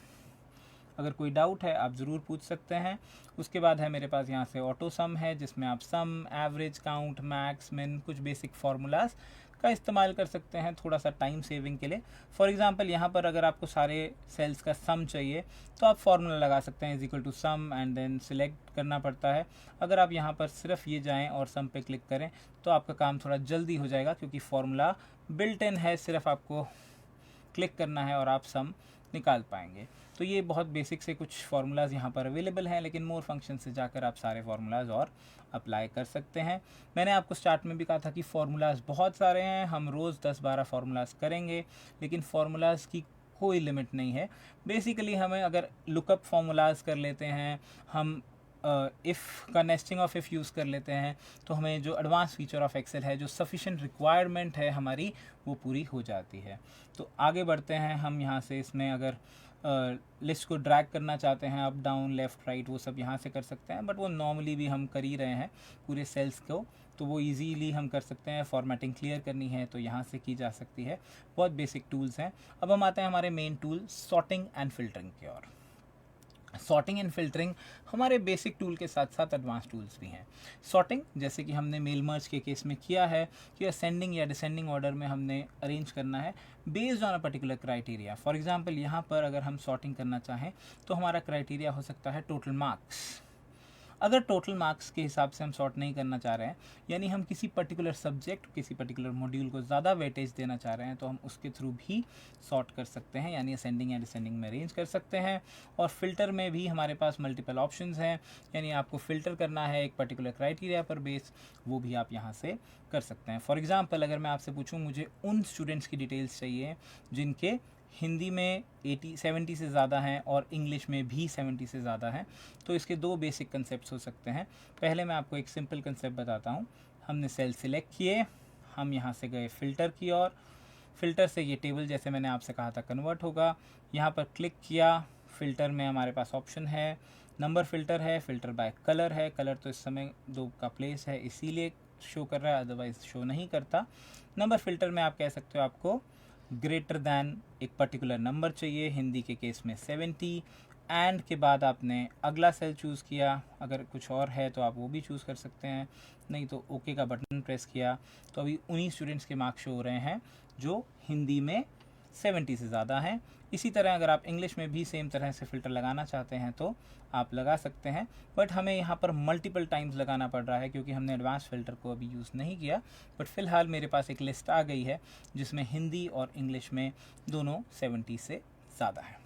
अगर कोई डाउट है आप ज़रूर पूछ सकते हैं। उसके बाद है मेरे पास यहाँ से ऑटो सम है, जिसमें आप सम, एवरेज, काउंट, मैक्स, मिन, कुछ बेसिक फार्मूलाज का इस्तेमाल कर सकते हैं थोड़ा सा टाइम सेविंग के लिए। फॉर एग्जांपल यहाँ पर अगर आपको सारे सेल्स का सम चाहिए तो आप फार्मूला लगा सकते हैं, is equal to sum and then select करना पड़ता है। अगर आप यहाँ पर सिर्फ ये जाएं और सम पे क्लिक करें तो आपका काम थोड़ा जल्दी हो जाएगा, क्योंकि फार्मूला बिल्ट इन है, सिर्फ आपको क्लिक करना है और आप सम निकाल पाएंगे। तो ये बहुत बेसिक से कुछ फार्मूलाज यहाँ पर अवेलेबल हैं, लेकिन मोर फंक्शन से जाकर आप सारे फार्मूलाज और अप्लाई कर सकते हैं। मैंने आपको स्टार्ट में भी कहा था कि फार्मूलाज बहुत सारे हैं, हम रोज़ 10-12 फार्मूलाज करेंगे, लेकिन फार्मूलाज की कोई लिमिट नहीं है। बेसिकली हमें अगर लुकअप फार्मूलाज कर लेते हैं, हम इफ़ का नेस्टिंग ऑफ इफ़ यूज़ कर लेते हैं, तो हमें जो एडवांस फीचर ऑफ एक्सेल है, जो सफिशेंट रिक्वायरमेंट है हमारी, वो पूरी हो जाती है। तो आगे बढ़ते हैं हम यहाँ से। इसमें अगर लिस्ट को ड्रैग करना चाहते हैं, अप डाउन लेफ़्ट राइट, वो सब यहाँ से कर सकते हैं, बट वो नॉर्मली भी हम कर ही रहे हैं पूरे सेल्स को, तो वो इजीली हम कर सकते हैं। फॉर्मेटिंग क्लियर करनी है तो यहाँ से की जा सकती है। बहुत बेसिक टूल्स हैं। अब हम आते हैं हमारे main tool sorting and filtering की ओर। सॉर्टिंग एंड फिल्टरिंग हमारे बेसिक टूल के साथ साथ एडवांस टूल्स भी हैं। सॉर्टिंग जैसे कि हमने मेल मर्ज के केस में किया है कि असेंडिंग या डिसेंडिंग ऑर्डर में हमने अरेंज करना है based on a particular criteria. For example यहाँ पर अगर हम सॉर्टिंग करना चाहें तो हमारा क्राइटेरिया हो सकता है टोटल मार्क्स। अगर टोटल मार्क्स के हिसाब से हम सॉर्ट नहीं करना चाह रहे हैं, यानी हम किसी पर्टिकुलर सब्जेक्ट, किसी पर्टिकुलर मॉड्यूल को ज़्यादा वेटेज देना चाह रहे हैं, तो हम उसके थ्रू भी सॉर्ट कर सकते हैं, यानी असेंडिंग या डिसेंडिंग में अरेंज कर सकते हैं। और फिल्टर में भी हमारे पास मल्टीपल ऑप्शंस हैं, यानी आपको फ़िल्टर करना है एक पर्टिकुलर क्राइटेरिया पर बेस, वो भी आप यहाँ से कर सकते हैं। फॉर एग्ज़ाम्पल अगर मैं आपसे पूछूँ मुझे उन स्टूडेंट्स की डिटेल्स चाहिए जिनके हिंदी में 70 से ज़्यादा हैं और इंग्लिश में भी 70 से ज़्यादा हैं, तो इसके दो बेसिक कंसेप्ट हो सकते हैं। पहले मैं आपको एक सिंपल कंसेप्ट बताता हूँ। हमने सेल सिलेक्ट किए, हम यहाँ से गए फ़िल्टर की ओर, फ़िल्टर से ये टेबल जैसे मैंने आपसे कहा था कन्वर्ट होगा। यहाँ पर क्लिक किया, फ़िल्टर में हमारे पास ऑप्शन है नंबर फ़िल्टर है, फ़िल्टर बाय कलर है। कलर तो इस समय 2 का प्लेस है इसीलिए शो कर रहा है, अदरवाइज़ शो नहीं करता। नंबर फ़िल्टर में आप कह सकते हो आपको ग्रेटर दैन एक पर्टिकुलर नंबर चाहिए, हिंदी के केस में 70, एंड के बाद आपने अगला सेल चूज़ किया। अगर कुछ और है तो आप वो भी चूज़ कर सकते हैं, नहीं तो ओके का बटन प्रेस किया। तो अभी उन्हीं स्टूडेंट्स के मार्क्स शो हो रहे हैं जो हिंदी में 70 से ज़्यादा हैं। इसी तरह अगर आप इंग्लिश में भी सेम तरह से फ़िल्टर लगाना चाहते हैं तो आप लगा सकते हैं, बट हमें यहाँ पर मल्टीपल टाइम्स लगाना पड़ रहा है क्योंकि हमने एडवांस फ़िल्टर को अभी यूज़ नहीं किया। बट फ़िलहाल मेरे पास एक लिस्ट आ गई है जिसमें हिंदी और इंग्लिश में दोनों 70 से ज़्यादा है।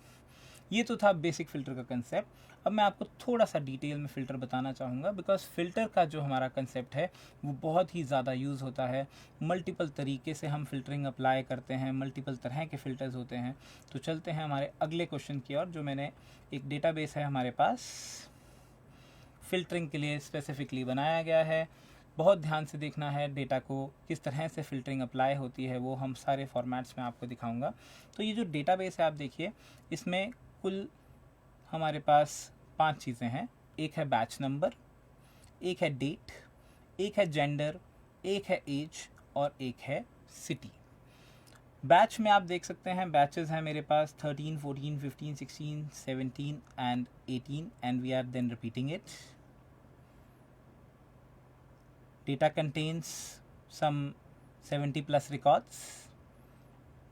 ये तो था बेसिक फ़िल्टर का कंसेप्ट। अब मैं आपको थोड़ा सा डिटेल में फ़िल्टर बताना चाहूँगा, बिकॉज़ फ़िल्टर का जो हमारा कंसेप्ट है वो बहुत ही ज़्यादा यूज़ होता है। मल्टीपल तरीके से हम फ़िल्टरिंग अप्लाई करते हैं, मल्टीपल तरह के फ़िल्टर्स होते हैं। तो चलते हैं हमारे अगले क्वेश्चन की ओर, जो मैंने एक डेटाबेस है हमारे पास फ़िल्टरिंग के लिए स्पेसिफिकली बनाया गया है। बहुत ध्यान से देखना है डेटा को, किस तरह से फ़िल्टरिंग अप्लाई होती है वो हम सारे फॉर्मेट्स में आपको दिखाऊंगा। तो ये जो डेटाबेस है आप देखिए, इसमें कुल हमारे पास 5 चीज़ें हैं। एक है बैच नंबर, एक है डेट, एक है जेंडर, एक है एज और एक है सिटी। बैच में आप देख सकते हैं बैचेस हैं मेरे पास 13, 14, 15, 16, 17 and 18 and we are then repeating it. Data contains some 70 plus records.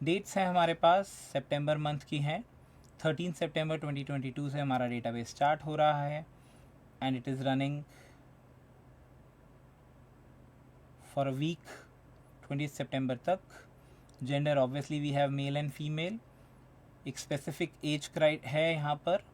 Dates हैं हमारे पास सितंबर मंथ की हैं। 13 सितंबर 2022 से हमारा डेटाबेस स्टार्ट हो रहा है and it is running for a week 20 सितंबर तक। Gender obviously we have male and female. एक स्पेसिफिक एज क्राइट है यहाँ पर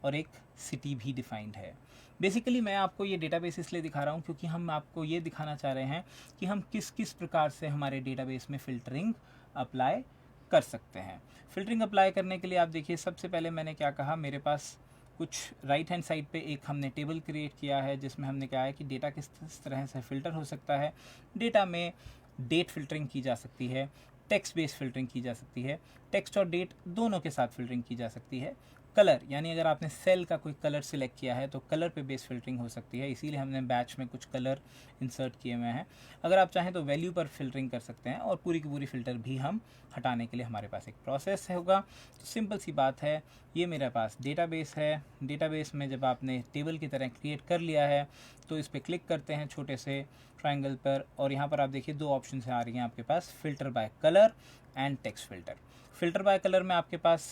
और एक सिटी भी डिफाइंड है। बेसिकली मैं आपको ये डेटाबेस इसलिए दिखा रहा हूँ क्योंकि हम आपको ये दिखाना चाह रहे हैं कि हम किस किस प्रकार से हमारे डेटाबेस में फ़िल्टरिंग अप्लाई कर सकते हैं। फ़िल्टरिंग अप्लाई करने के लिए आप देखिए, सबसे पहले मैंने क्या कहा, मेरे पास कुछ राइट हैंड साइड पे एक हमने टेबल क्रिएट किया है जिसमें हमने कहा है कि डेटा किस तरह से फ़िल्टर हो सकता है। डेटा में डेट फ़िल्टरिंग की जा सकती है, टेक्स्ट बेस्ड फ़िल्टरिंग की जा सकती है, टेक्स्ट और डेट दोनों के साथ फ़िल्टरिंग की जा सकती है। कलर यानी अगर आपने सेल का कोई कलर सिलेक्ट किया है तो कलर पे बेस फ़िल्टरिंग हो सकती है, इसीलिए हमने बैच में कुछ कलर इंसर्ट किए हुए हैं। अगर आप चाहें तो वैल्यू पर फ़िल्टरिंग कर सकते हैं और पूरी की पूरी फ़िल्टर भी हम हटाने के लिए हमारे पास एक प्रोसेस होगा। तो सिंपल सी बात है, ये मेरे पास डेटाबेस है। डेटाबेस में जब आपने टेबल की तरह क्रिएट कर लिया है तो इस पर क्लिक करते हैं छोटे से ट्रायंगल पर, और यहाँ पर आप देखिए दो ऑप्शन आ रही हैं आपके पास, filter by colour and text filter. Filter by colour में आपके पास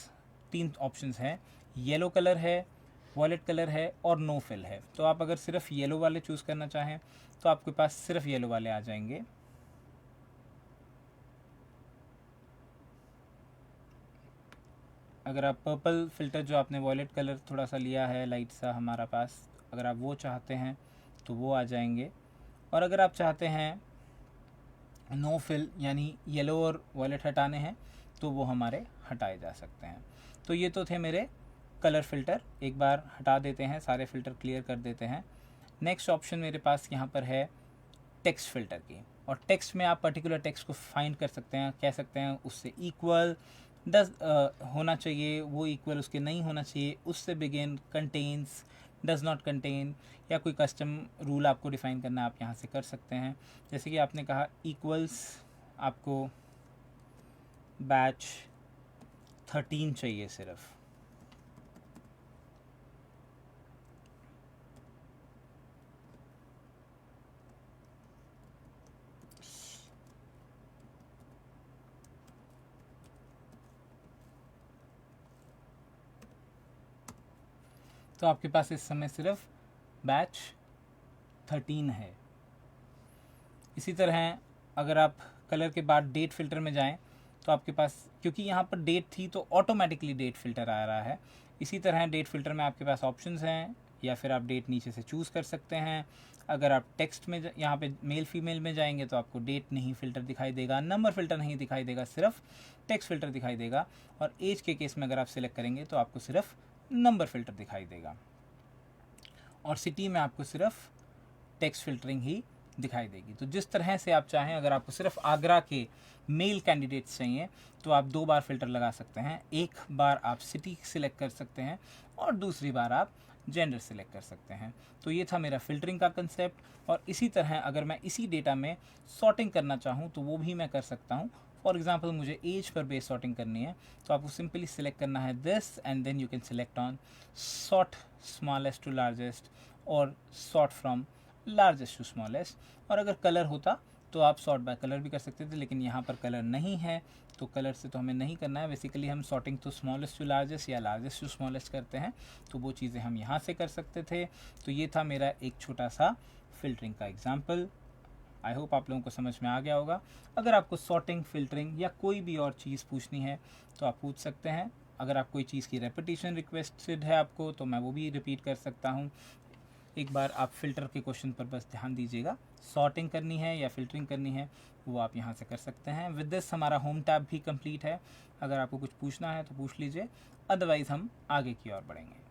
3 ऑप्शंस हैं, येलो कलर है, वॉलेट कलर है और नो फिल है। तो आप अगर सिर्फ येलो वाले चूज़ करना चाहें तो आपके पास सिर्फ येलो वाले आ जाएंगे। अगर आप पर्पल फ़िल्टर जो आपने वॉलेट कलर थोड़ा सा लिया है लाइट सा हमारा पास, अगर आप वो चाहते हैं तो वो आ जाएंगे। और अगर आप चाहते हैं नो फिल यानी येलो और वॉलेट हटाने हैं तो वो हमारे हटाए जा सकते हैं। तो ये तो थे मेरे कलर फ़िल्टर, एक बार हटा देते हैं, सारे फ़िल्टर क्लियर कर देते हैं। नेक्स्ट ऑप्शन मेरे पास यहाँ पर है टेक्स्ट फ़िल्टर की, और टेक्स्ट में आप पर्टिकुलर टेक्स्ट को फाइंड कर सकते हैं, कह सकते हैं उससे इक्वल होना चाहिए, वो इक्वल उसके नहीं होना चाहिए, उससे begin, contains, does not contain, या कोई कस्टम रूल आपको डिफ़ाइन करना है आप यहाँ से कर सकते हैं। जैसे कि आपने कहा इक्वल्स आपको बैच 13 चाहिए सिर्फ, तो आपके पास इस समय सिर्फ बैच 13 है। इसी तरह अगर आप कलर के बाद डेट फ़िल्टर में जाएं तो आपके पास, क्योंकि यहाँ पर डेट थी तो ऑटोमेटिकली डेट फ़िल्टर आ रहा है। इसी तरह डेट फ़िल्टर में आपके पास ऑप्शंस हैं, या फिर आप डेट नीचे से चूज़ कर सकते हैं। अगर आप टेक्स्ट में यहाँ पे मेल फीमेल में जाएंगे तो आपको डेट नहीं फ़िल्टर दिखाई देगा, नंबर फ़िल्टर नहीं दिखाई देगा, सिर्फ टेक्स्ट फ़िल्टर दिखाई देगा। और एज के केस में अगर आप सिलेक्ट करेंगे तो आपको सिर्फ नंबर फ़िल्टर दिखाई देगा, और सिटी में आपको सिर्फ टेक्स्ट फ़िल्टरिंग ही दिखाई देगी। तो जिस तरह से आप चाहें, अगर आपको सिर्फ आगरा के मेल कैंडिडेट्स चाहिए तो आप 2 बार फ़िल्टर लगा सकते हैं, एक बार आप सिटी सिलेक्ट कर सकते हैं और दूसरी बार आप जेंडर सिलेक्ट कर सकते हैं। तो ये था मेरा फ़िल्टरिंग का कंसेप्ट। और इसी तरह अगर मैं इसी डेटा में सॉर्टिंग करना चाहूँ तो वो भी मैं कर सकता हूँ। फॉर एग्जाम्पल मुझे एज पर बेस सॉर्टिंग करनी है तो आपको सिंपली सिलेक्ट करना है this, and then you can select on sort smallest to largest और sort from largest to smallest. और अगर कलर होता तो आप सॉर्ट बाय कलर भी कर सकते थे, लेकिन यहाँ पर कलर नहीं है तो कलर से तो हमें नहीं करना है। बेसिकली हम सॉर्टिंग तो स्मॉलेस्ट टू लार्जेस्ट या लार्जेस्ट टू स्मॉलेस्ट करते हैं, तो वो चीज़ें हम यहाँ से कर सकते थे। तो ये था मेरा एक छोटा सा फ़िल्टरिंग का एग्जाम्पल। आई होप आप लोगों को समझ में आ गया होगा। अगर आपको सॉर्टिंग, फ़िल्टरिंग या कोई भी और चीज़ पूछनी है तो आप पूछ सकते हैं। अगर आप कोई चीज़ की रेपिटेशन रिक्वेस्टेड है आपको तो मैं वो भी रिपीट कर सकता हूँ। एक बार आप फ़िल्टर के क्वेश्चन पर बस ध्यान दीजिएगा, सॉर्टिंग करनी है या फ़िल्टरिंग करनी है वो आप यहाँ से कर सकते हैं। विद दिस हमारा होम टैब भी कंप्लीट है। अगर आपको कुछ पूछना है तो पूछ लीजिए, अदरवाइज़ हम आगे की ओर बढ़ेंगे।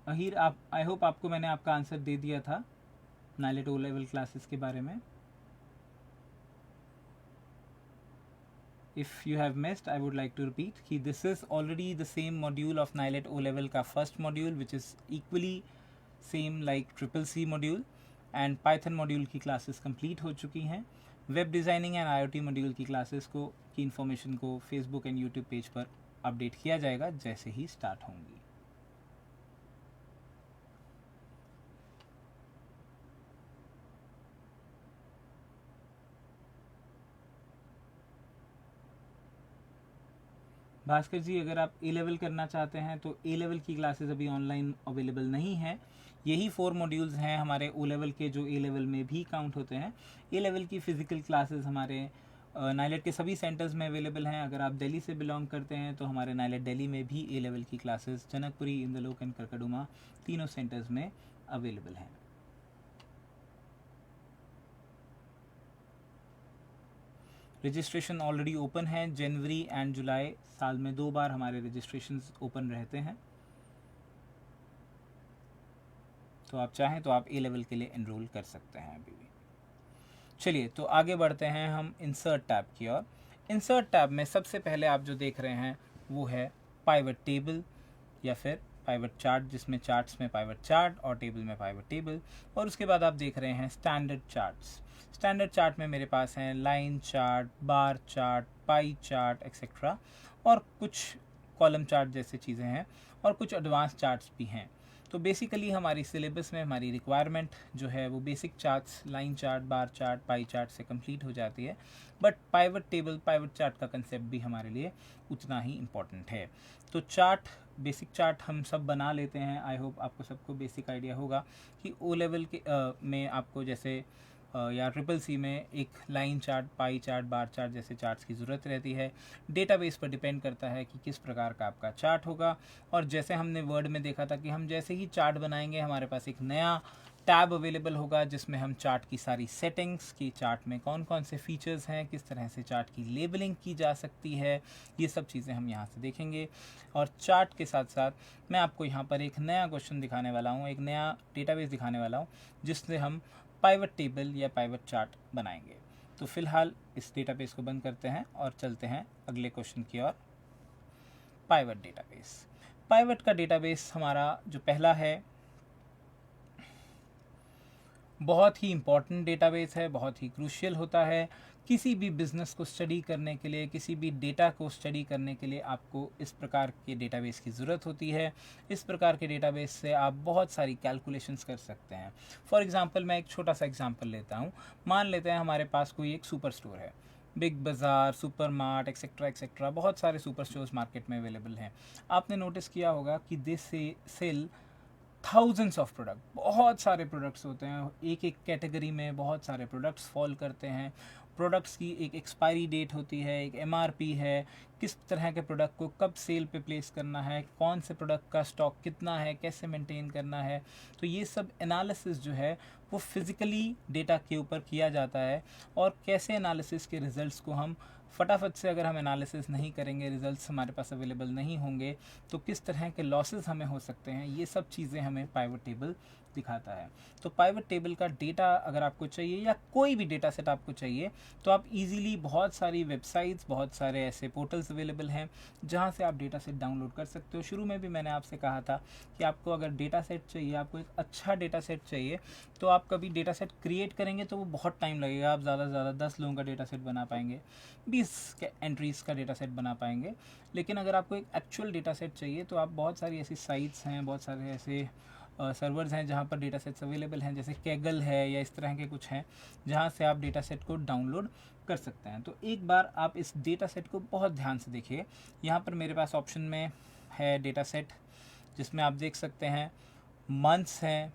अहीर, आप, आई होप आपको मैंने आपका आंसर दे दिया था नाइलेट ओ लेवल क्लासेस के बारे में। If you have missed, I would like to repeat कि this is already the same module of NILET O level का first module which is equally same like CCC module, and Python module की classes complete हो चुकी हैं। Web designing and IoT module की classes को की information को Facebook and YouTube page पर अपडेट किया जाएगा जैसे ही स्टार्ट होंगी। भास्कर जी, अगर आप ए लेवल करना चाहते हैं तो ए लेवल की क्लासेस अभी ऑनलाइन अवेलेबल नहीं है। यही 4 मॉड्यूल्स हैं हमारे ओ लेवल के जो ए लेवल में भी काउंट होते हैं। ए लेवल की फ़िज़िकल क्लासेस हमारे नाइलेट के सभी सेंटर्स में अवेलेबल हैं। अगर आप दिल्ली से बिलोंग करते हैं तो हमारे नाइलेट दिल्ली में भी ए लेवल की क्लासेस जनकपुरी, इंदलोक एंड करकड़ुमा तीनों सेंटर्स में अवेलेबल हैं। रजिस्ट्रेशन ऑलरेडी ओपन है। जनवरी एंड जुलाई साल में 2 बार हमारे रजिस्ट्रेशंस ओपन रहते हैं, तो आप चाहें तो आप ए लेवल के लिए एनरोल कर सकते हैं अभी भी। चलिए तो आगे बढ़ते हैं हम इंसर्ट टैब की ओर। इंसर्ट टैब में सबसे पहले आप जो देख रहे हैं वो है पाइवट टेबल या फिर पाइवट चार्ट, जिसमें चार्ट्स में पाइवट चार्ट और टेबल में पाइवट टेबल। और उसके बाद आप देख रहे हैं स्टैंडर्ड चार्ट्स। स्टैंडर्ड चार्ट में मेरे पास हैं line chart, bar chart, pie chart etcetera, और कुछ कॉलम चार्ट जैसे चीज़ें हैं, और कुछ एडवांस चार्ट्स भी हैं। तो बेसिकली हमारी सिलेबस में हमारी रिक्वायरमेंट जो है वो basic charts, line chart, bar chart, pie chart से कंप्लीट हो जाती है, but pivot table, pivot chart का कंसेप्ट भी हमारे लिए उतना ही इम्पॉर्टेंट है। तो चार्ट, बेसिक चार्ट हम सब बना लेते हैं। आई होप आपको सबको बेसिक आइडिया होगा कि ओ लेवल के में आपको जैसे या ट्रिपल सी में एक line chart, pie chart, bar chart जैसे चार्ट्स की ज़रूरत रहती है। डेटाबेस पर डिपेंड करता है कि किस प्रकार का आपका चार्ट होगा। और जैसे हमने वर्ड में देखा था कि हम जैसे ही चार्ट बनाएंगे हमारे पास एक नया टैब अवेलेबल होगा जिसमें हम चार्ट की सारी सेटिंग्स की, चार्ट में कौन कौन से फीचर्स हैं, किस तरह से चार्ट की लेबलिंग की जा सकती है, ये सब चीज़ें हम यहाँ से देखेंगे। और चार्ट के साथ साथ मैं आपको यहाँ पर एक नया क्वेश्चन दिखाने वाला हूँ, एक नया डेटाबेस दिखाने वाला हूँ जिससे हम पाइवट टेबल या पाइवट चार्ट बनाएंगे। तो फिलहाल इस डेटाबेस को बंद करते हैं और चलते हैं अगले क्वेश्चन की ओर। Pivot database. पाइवट का डेटाबेस हमारा जो पहला है बहुत ही इम्पॉर्टेंट डेटाबेस है, बहुत ही क्रूशियल होता है। किसी भी बिज़नेस को स्टडी करने के लिए, किसी भी डेटा को स्टडी करने के लिए आपको इस प्रकार के डेटाबेस की ज़रूरत होती है। इस प्रकार के डेटाबेस से आप बहुत सारी कैलकुलेशंस कर सकते हैं। फॉर एग्ज़ाम्पल मैं एक छोटा सा एग्जांपल लेता हूँ। मान लेते हैं हमारे पास कोई एक सुपर स्टोर है, Big Bazaar, super mart etcetera etcetera, बहुत सारे सुपर स्टोर्स मार्केट में अवेलेबल हैं। आपने नोटिस किया होगा कि this sell thousands of product, बहुत सारे प्रोडक्ट्स होते हैं, एक एक कैटेगरी में बहुत सारे प्रोडक्ट्स फॉल करते हैं। प्रोडक्ट्स की एक एक्सपायरी डेट होती है, एक एमआरपी है, किस तरह के प्रोडक्ट को कब सेल पे प्लेस करना है, कौन से प्रोडक्ट का स्टॉक कितना है, कैसे मेंटेन करना है। तो ये सब एनालिसिस जो है वो फिज़िकली डेटा के ऊपर किया जाता है। और कैसे एनालिसिस के रिज़ल्ट्स को हम फटाफट से, अगर हम एनालिसिस नहीं करेंगे, रिजल्ट्स हमारे पास अवेलेबल नहीं होंगे, तो किस तरह के लॉसेस हमें हो सकते हैं, ये सब चीज़ें हमें पाइवट टेबल दिखाता है। तो पाइवट टेबल का डेटा अगर आपको चाहिए या कोई भी डेटा सेट आपको चाहिए तो आप इजीली, बहुत सारी वेबसाइट्स, बहुत सारे ऐसे पोर्टल्स अवेलेबल हैं जहां से आप डेटा सेट डाउनलोड कर सकते हो। शुरू में भी मैंने आपसे कहा था कि आपको अगर डेटा सेट चाहिए, आपको एक अच्छा डेटा सेट चाहिए, तो आप कभी डेटा सेट क्रिएट करेंगे तो वो बहुत टाइम लगेगा। आप ज़्यादा से ज़्यादा 10 लोगों का डेटा सेट बना पाएंगे, 20 एंट्रीज़ का डेटा सेट बना पाएंगे। लेकिन अगर आपको एक एक्चुअल डेटा सेट चाहिए तो आप, बहुत सारी ऐसी साइट्स हैं, बहुत सारे ऐसे सर्वर्स हैं जहाँ पर डेटा सेट्स अवेलेबल हैं, जैसे कैगल है या इस तरह के कुछ हैं जहाँ से आप डेटा सेट को डाउनलोड कर सकते हैं। तो एक बार आप इस डेटा सेट को बहुत ध्यान से देखिए। यहाँ पर मेरे पास ऑप्शन में है डेटा सेट, जिसमें आप देख सकते हैं मंथ्स हैं,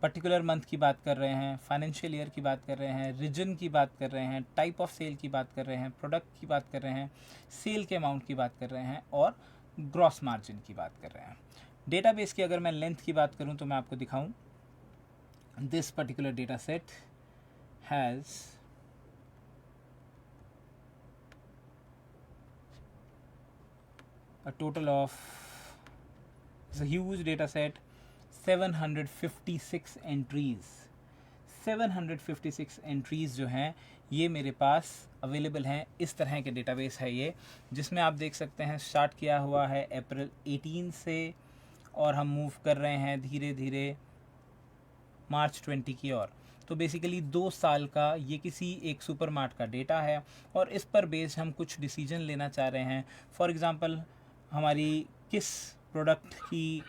पर्टिकुलर मंथ की बात कर रहे हैं, फाइनेंशियल ईयर की बात कर रहे हैं, रीजन की बात कर रहे हैं, टाइप ऑफ सेल की बात कर रहे हैं, प्रोडक्ट की बात कर रहे हैं, सेल के अमाउंट की बात कर रहे हैं, और ग्रॉस मार्जिन की बात कर रहे हैं। डेटाबेस की अगर मैं लेंथ की बात करूं तो मैं आपको दिखाऊं, this particular data set has a total of, it's a huge data set, 756 entries. 756 entries जो हैं ये मेरे पास अवेलेबल हैं। इस तरह के डेटाबेस है ये, जिसमें आप देख सकते हैं स्टार्ट किया हुआ है अप्रैल 18 से और हम मूव कर रहे हैं धीरे धीरे मार्च 20 की ओर। तो बेसिकली 2 साल का ये किसी एक सुपरमार्ट का डेटा है और इस पर बेस्ड हम कुछ डिसीजन लेना चाह रहे हैं। फॉर एग्ज़ाम्पल हमारी किस प्रोडक्ट की,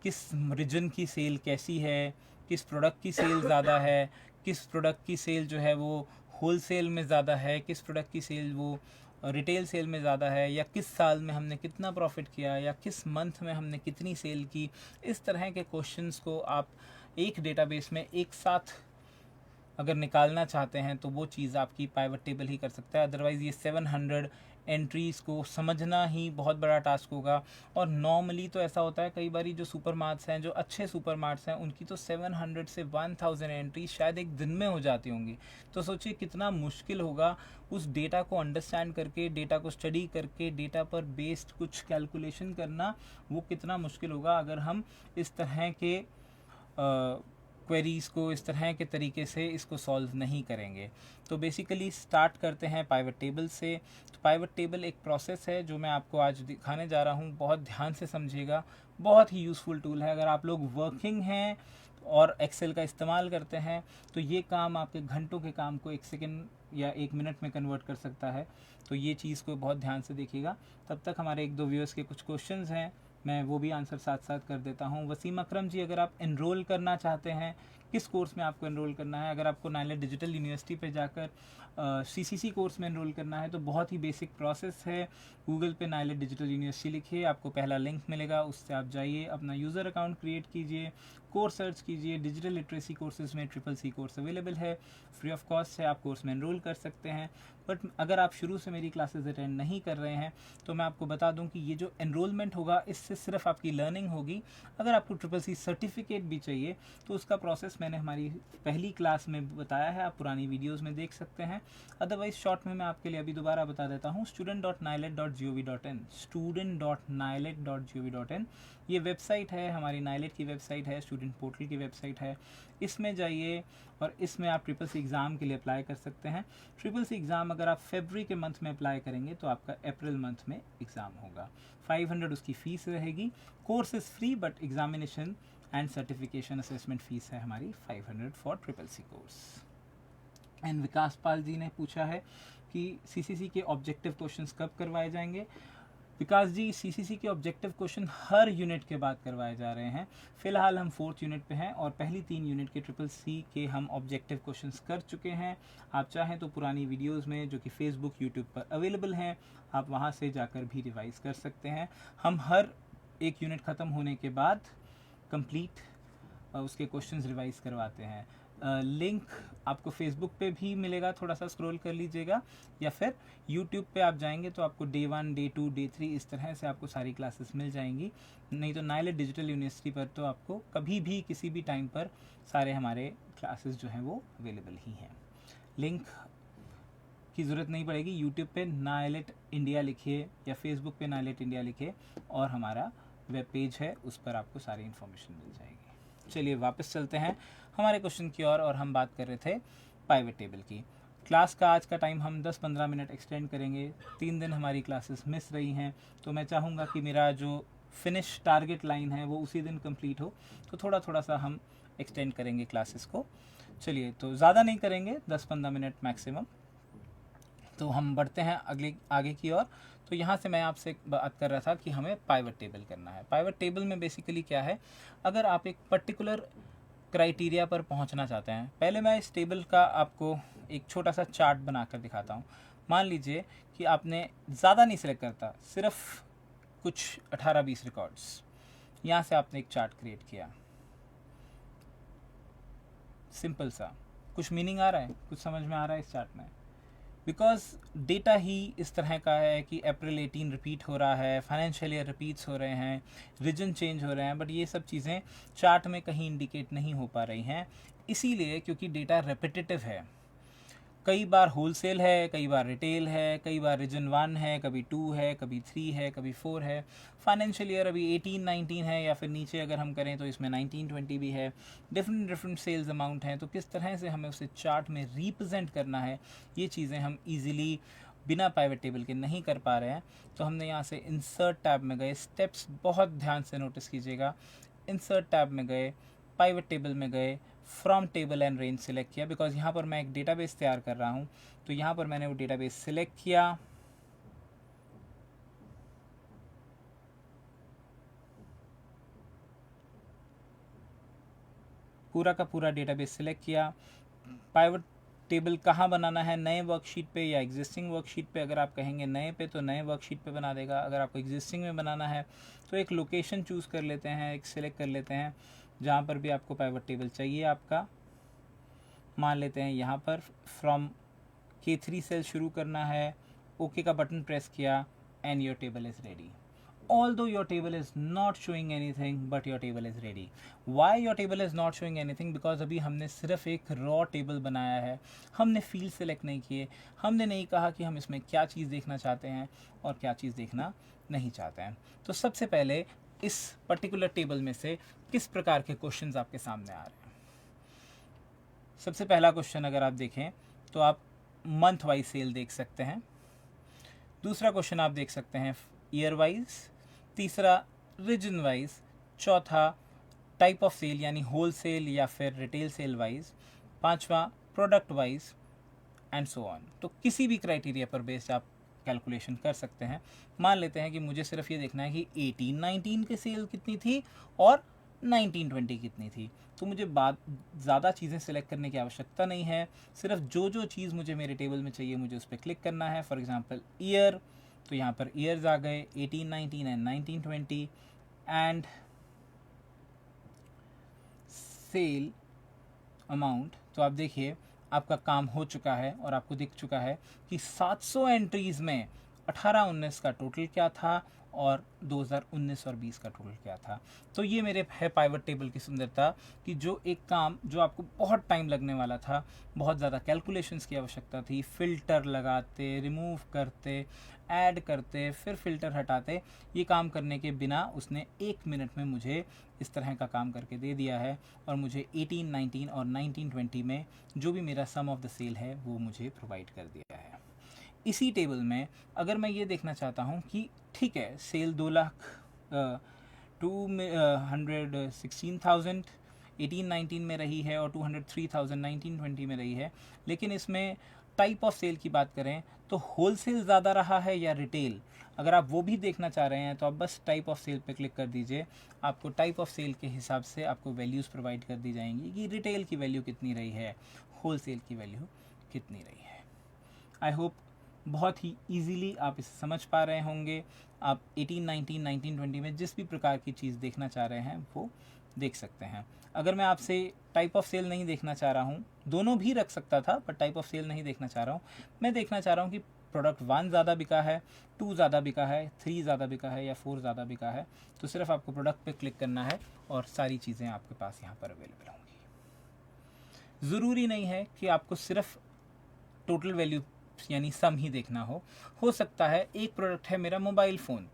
किस रीजन की सेल कैसी है, किस प्रोडक्ट की सेल ज़्यादा है, किस प्रोडक्ट की सेल जो है वो होल सेल में ज़्यादा है, किस प्रोडक्ट की सेल वो रिटेल सेल में ज़्यादा है, या किस साल में हमने कितना प्रॉफिट किया, या किस मंथ में हमने कितनी सेल की। इस तरह के क्वेश्चंस को आप एक डेटाबेस में एक साथ अगर निकालना चाहते हैं तो वो चीज़ आपकी पाइवट टेबल ही कर सकता है। अदरवाइज़ ये 700 एंट्रीज़ को समझना ही बहुत बड़ा टास्क होगा। और नॉर्मली तो ऐसा होता है कई बार जो सुपर मार्ट्स हैं, जो अच्छे सुपर मार्ट्स हैं, उनकी तो 700 से 1000 एंट्रीज शायद एक दिन में हो जाती होंगी। तो सोचिए कितना मुश्किल होगा उस डेटा को अंडरस्टैंड करके, डेटा को स्टडी करके, डेटा पर बेस्ड कुछ कैलकुलेशन करना, वो कितना मुश्किल होगा अगर हम इस तरह के क्वेरीज़ को इस तरह के तरीके से इसको सॉल्व नहीं करेंगे। तो बेसिकली स्टार्ट करते हैं पाइवट टेबल से। तो पाइवट टेबल एक प्रोसेस है जो मैं आपको आज दिखाने जा रहा हूँ। बहुत ध्यान से समझिएगा, बहुत ही यूज़फुल टूल है। अगर आप लोग वर्किंग हैं और एक्सेल का इस्तेमाल करते हैं तो ये काम आपके घंटों के काम को 1 सेकेंड या 1 मिनट में कन्वर्ट कर सकता है। तो ये चीज़ को बहुत ध्यान से देखिएगा। तब तक हमारे 1-2 व्यूअर्स के कुछ क्वेश्चंस हैं, मैं वो भी आंसर साथ साथ कर देता हूँ। वसीम अकरम जी, अगर आप एनरोल करना चाहते हैं, किस कोर्स में आपको एनरोल करना है? अगर आपको नाइलेट डिजिटल यूनिवर्सिटी पे जाकर सीसीसी कोर्स में एनरोल करना है तो बहुत ही बेसिक प्रोसेस है। गूगल पे नाइलेट डिजिटल यूनिवर्सिटी लिखिए, आपको पहला लिंक मिलेगा, उससे आप जाइए, अपना यूज़र अकाउंट क्रिएट कीजिए, कोर्स सर्च कीजिए। डिजिटल लिटरेसी कोर्सेज में CCC कोर्स अवेलेबल है, फ्री ऑफ कॉस्ट है, आप कोर्स में एनरोल कर सकते हैं। बट अगर आप शुरू से मेरी क्लासेस अटेंड नहीं कर रहे हैं तो मैं आपको बता दूं कि ये जो एनरोलमेंट होगा इससे सिर्फ आपकी लर्निंग होगी। अगर आपको CCC सर्टिफिकेट भी चाहिए तो उसका प्रोसेस मैंने हमारी पहली क्लास में बताया है, आप पुरानी वीडियोस में देख सकते हैं। अदरवाइज शॉर्ट में मैं आपके लिए अभी दोबारा बता देता हूँ। student.nilet.gov.in, student.nilet.gov.in ये वेबसाइट है, हमारी नाइलेट की वेबसाइट है, स्टूडेंट पोर्टल की वेबसाइट है। इसमें जाइए और इसमें आप CCC एग्ज़ाम के लिए अप्लाई कर सकते हैं। CCC एग्ज़ाम अगर आप फरवरी के मंथ में अप्लाई करेंगे तो आपका अप्रैल मंथ में एग्ज़ाम होगा। 500 उसकी फ़ीस रहेगी। Course is free but examination and certification assessment fees है हमारी 500 फॉर CCC कोर्स। एंड विकास पाल जी ने पूछा है कि CCC के ऑब्जेक्टिव क्वेश्चंस कब करवाए जाएंगे। विकास जी, CCC के ऑब्जेक्टिव क्वेश्चन हर यूनिट के बाद करवाए जा रहे हैं। फिलहाल हम 4th यूनिट पे हैं और पहली 3 यूनिट के CCC के हम ऑब्जेक्टिव क्वेश्चंस कर चुके हैं। आप चाहें तो पुरानी वीडियोस में जो कि फेसबुक यूट्यूब पर अवेलेबल हैं, आप वहां से जाकर भी रिवाइज कर सकते हैं। हम हर एक यूनिट ख़त्म होने के बाद कंप्लीट उसके क्वेश्चंस रिवाइज करवाते हैं। लिंक आपको फेसबुक पे भी मिलेगा, थोड़ा सा स्क्रॉल कर लीजिएगा, या फिर यूट्यूब पे आप जाएंगे तो आपको डे 1, डे 2, डे 3 इस तरह से आपको सारी क्लासेस मिल जाएंगी। नहीं तो नाइलेट डिजिटल यूनिवर्सिटी पर तो आपको कभी भी किसी भी टाइम पर सारे हमारे क्लासेस जो हैं वो अवेलेबल ही हैं। लिंक की ज़रूरत नहीं पड़ेगी, यूट्यूब पे नाइलेट इंडिया लिखिए या फेसबुक पे नाइलेट इंडिया लिखिए और हमारा वेब पेज है, उस पर आपको सारी इन्फॉर्मेशन मिल जाएगी। चलिए वापस चलते हैं हमारे क्वेश्चन की ओर और हम बात कर रहे थे पाइवट टेबल की। क्लास का आज का टाइम हम 10-15 मिनट एक्सटेंड करेंगे। 3 दिन हमारी क्लासेस मिस रही हैं तो मैं चाहूँगा कि मेरा जो फिनिश टारगेट लाइन है वो उसी दिन कंप्लीट हो, तो थोड़ा थोड़ा सा हम एक्सटेंड करेंगे क्लासेस को। चलिए, तो ज़्यादा नहीं करेंगे, 10-15 मिनट मैक्सिमम। तो हम बढ़ते हैं आगे की ओर। तो यहाँ से मैं आपसे बात कर रहा था कि हमें पाइवट टेबल करना है। पाइवट टेबल में बेसिकली क्या है, अगर आप एक पर्टिकुलर क्राइटेरिया पर पहुंचना चाहते हैं, पहले मैं इस टेबल का आपको एक छोटा सा चार्ट बनाकर दिखाता हूं। मान लीजिए कि आपने ज़्यादा नहीं सिलेक्ट करता, सिर्फ कुछ 18-20 रिकॉर्ड्स, यहाँ से आपने एक चार्ट क्रिएट किया, सिंपल सा। कुछ मीनिंग आ रहा है, कुछ समझ में आ रहा है इस चार्ट में? बिकॉज डेटा ही इस तरह का है कि अप्रैल 18 रिपीट हो रहा है, फाइनेंशियल ईयर रिपीट्स हो रहे हैं, रीजन चेंज हो रहे हैं, बट ये सब चीज़ें चार्ट में कहीं इंडिकेट नहीं हो पा रही हैं, इसीलिए क्योंकि डेटा रेपिटेटिव है। कई बार होलसेल है, कई बार रिटेल है, कई बार रीजन 1 है, कभी 2 है, कभी 3 है, कभी 4 है। फाइनेंशियल ईयर अभी 18-19 है, या फिर नीचे अगर हम करें तो इसमें 19-20 भी है। डिफरेंट सेल्स अमाउंट हैं, तो किस तरह से हमें उसे चार्ट में रिप्रेजेंट करना है, ये चीज़ें हम ईजिली बिना पाइवट टेबल के नहीं कर पा रहे हैं। तो हमने यहाँ से इंसर्ट टैब में गए, स्टेप्स बहुत ध्यान से नोटिस कीजिएगा। इंसर्ट टैब में गए, पाइवट टेबल में गए, from table and range select किया, बिकॉज यहाँ पर मैं एक डेटाबेस तैयार कर रहा हूँ, तो यहाँ पर मैंने वो डेटाबेस सिलेक्ट किया। पूरा का पूरा डेटाबेस सिलेक्ट किया। पाइवट टेबल कहाँ बनाना है, नए वर्कशीट पे या एग्जिस्टिंग वर्कशीट पे? अगर आप कहेंगे नए पे तो नए वर्कशीट पे बना देगा, अगर आपको एग्जिस्टिंग में बनाना है तो एक लोकेशन चूज़ कर लेते हैं, एक सिलेक्ट कर लेते हैं जहाँ पर भी आपको पाइवट टेबल चाहिए आपका। मान लेते हैं यहाँ पर फ्रॉम K3 सेल शुरू करना है, ओके का बटन प्रेस किया and your table is ready. Although your table is not showing anything, but your table is ready. Why your table is not showing anything? Because अभी हमने सिर्फ एक raw table बनाया है, हमने field select नहीं किए, हमने नहीं कहा कि हम इसमें क्या चीज़ देखना चाहते हैं और क्या चीज़ देखना नहीं चाहते हैं. तो सबसे पहले इस पर्टिकुलर टेबल में से किस प्रकार के क्वेश्चंस आपके सामने आ रहे हैं. सबसे पहला क्वेश्चन अगर आप देखें तो आप मंथ वाइज सेल देख सकते हैं. दूसरा क्वेश्चन आप देख सकते हैं ईयर वाइज. तीसरा रीजन वाइज. चौथा टाइप ऑफ सेल यानी होल सेल या फिर रिटेल सेल वाइज. पांचवा product wise and so on. तो किसी भी क्राइटेरिया पर बेस्ड आप कैलकुलेशन कर सकते हैं. मान लेते हैं कि मुझे सिर्फ ये देखना है कि 18-19 की सेल कितनी थी और 19-20 कितनी थी. तो मुझे ज़्यादा चीज़ें सेलेक्ट करने की आवश्यकता नहीं है. सिर्फ जो चीज़ मुझे मेरे टेबल में चाहिए मुझे उस पर क्लिक करना है. फॉर एग्जांपल ईयर, तो यहाँ पर ईयर्स आ गए 18-19 एंड 19-20 एंड सेल अमाउंट. तो आप देखिए आपका काम हो चुका है और आपको दिख चुका है कि 700 एंट्रीज़ में 18-19 का टोटल क्या था और 2019 और 20 का टोटल क्या था. तो ये मेरे है पाइवट टेबल की सुंदरता कि जो एक काम जो आपको बहुत टाइम लगने वाला था, बहुत ज़्यादा कैलकुलेशंस की आवश्यकता थी, फ़िल्टर लगाते, रिमूव करते, ऐड करते, फिर फ़िल्टर हटाते, ये काम करने के बिना उसने 1 मिनट में मुझे इस तरह का काम करके दे दिया है. और मुझे 18-19 और 19-20 में जो भी मेरा सम ऑफ द सेल है वो मुझे प्रोवाइड कर दिया है. इसी टेबल में अगर मैं ये देखना चाहता हूँ कि ठीक है सेल 2,216,000 18-19 में रही है और 203,000 19-20 में रही है, लेकिन इसमें टाइप ऑफ सेल की बात करें तो होल सेल ज़्यादा रहा है या रिटेल. अगर आप वो भी देखना चाह रहे हैं तो आप बस टाइप ऑफ सेल पे क्लिक कर दीजिए. आपको टाइप ऑफ सेल के हिसाब से आपको वैल्यूज़ प्रोवाइड कर दी जाएंगी कि रिटेल की वैल्यू कितनी रही है, होल सेल की वैल्यू कितनी रही है. आई होप बहुत ही ईजीली आप इसे समझ पा रहे होंगे. आप 18-19 19-20 में जिस भी प्रकार की चीज़ देखना चाह रहे हैं वो देख सकते हैं. अगर मैं आपसे टाइप ऑफ सेल नहीं देखना चाह रहा हूँ, दोनों भी रख सकता था पर टाइप ऑफ सेल नहीं देखना चाह रहा हूँ, मैं देखना चाह रहा हूँ कि प्रोडक्ट 1 ज़्यादा बिका है, 2 ज़्यादा बिका है, 3 ज़्यादा बिका है या 4 ज़्यादा बिका है, तो सिर्फ आपको प्रोडक्ट पे क्लिक करना है और सारी चीज़ें आपके पास यहाँ पर अवेलेबल होंगी. ज़रूरी नहीं है कि आपको सिर्फ टोटल वैल्यू यानी सम ही देखना हो सकता है एक प्रोडक्ट है मेरा मोबाइल फ़ोन,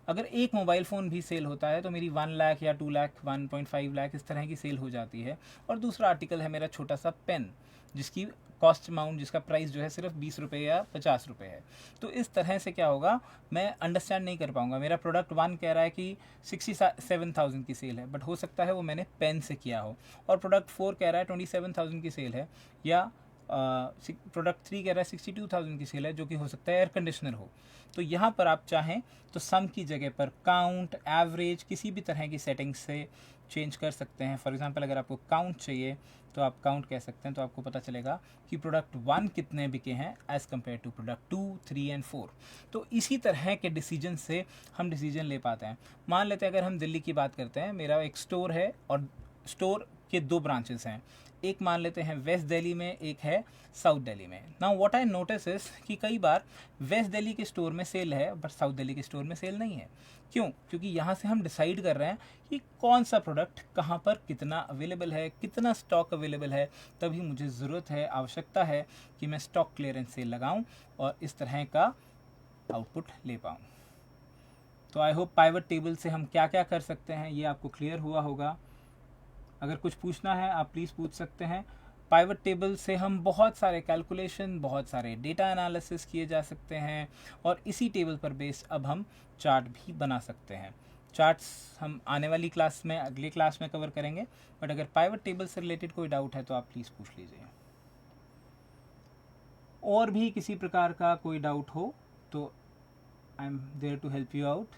अगर एक मोबाइल फ़ोन भी सेल होता है तो मेरी 1 लाख या 2 लाख 1.5 लाख इस तरह की सेल हो जाती है. और दूसरा आर्टिकल है मेरा छोटा सा पेन जिसकी कॉस्ट अमाउंट, जिसका प्राइस जो है सिर्फ 20 रुपये या 50 रुपये है. तो इस तरह से क्या होगा, मैं अंडरस्टैंड नहीं कर पाऊंगा. मेरा प्रोडक्ट 1 कह रहा है कि 67,000 की सेल है, बट हो सकता है वो मैंने पेन से किया हो. और प्रोडक्ट 4 कह रहा है 27,000 की सेल है, या प्रोडक्ट 3 कह रहा है 62,000 की सेल है, जो कि हो सकता है एयर कंडीशनर हो. तो यहाँ पर आप चाहें तो सम की जगह पर काउंट, एवरेज किसी भी तरह की सेटिंग्स से चेंज कर सकते हैं. फॉर एग्जांपल अगर आपको काउंट चाहिए तो आप काउंट कह सकते हैं, तो आपको पता चलेगा कि प्रोडक्ट 1 कितने बिके हैं as compare to product 2, 3 and 4. तो इसी तरह के डिसीजन से हम डिसीजन ले पाते हैं. मान लेते हैं अगर हम दिल्ली की बात करते हैं, मेरा एक स्टोर है और स्टोर के 2 ब्रांचेस हैं. एक मान लेते हैं वेस्ट दिल्ली में, एक है साउथ दिल्ली में. Now what I notice is कि कई बार वेस्ट दिल्ली के स्टोर में सेल है बट साउथ दिल्ली के स्टोर में सेल नहीं है. क्यों? क्योंकि यहाँ से हम डिसाइड कर रहे हैं कि कौन सा प्रोडक्ट कहाँ पर कितना अवेलेबल है, कितना स्टॉक अवेलेबल है. तभी मुझे ज़रूरत है, आवश्यकता है कि मैं स्टॉक क्लियरेंस सेल लगाऊँ और इस तरह का आउटपुट ले पाऊँ. तो आई होप पाइवट टेबल से हम क्या क्या कर सकते हैं ये आपको क्लियर हुआ होगा. अगर कुछ पूछना है आप प्लीज़ पूछ सकते हैं. पाइवट टेबल से हम बहुत सारे कैलकुलेशन, बहुत सारे डेटा एनालिसिस किए जा सकते हैं और इसी टेबल पर बेस अब हम चार्ट भी बना सकते हैं. चार्ट्स हम आने वाली क्लास में, अगले क्लास में कवर करेंगे. बट अगर पाइवट टेबल से रिलेटेड कोई डाउट है तो आप प्लीज़ पूछ लीजिए. और भी किसी प्रकार का कोई डाउट हो तो I am there to help you out.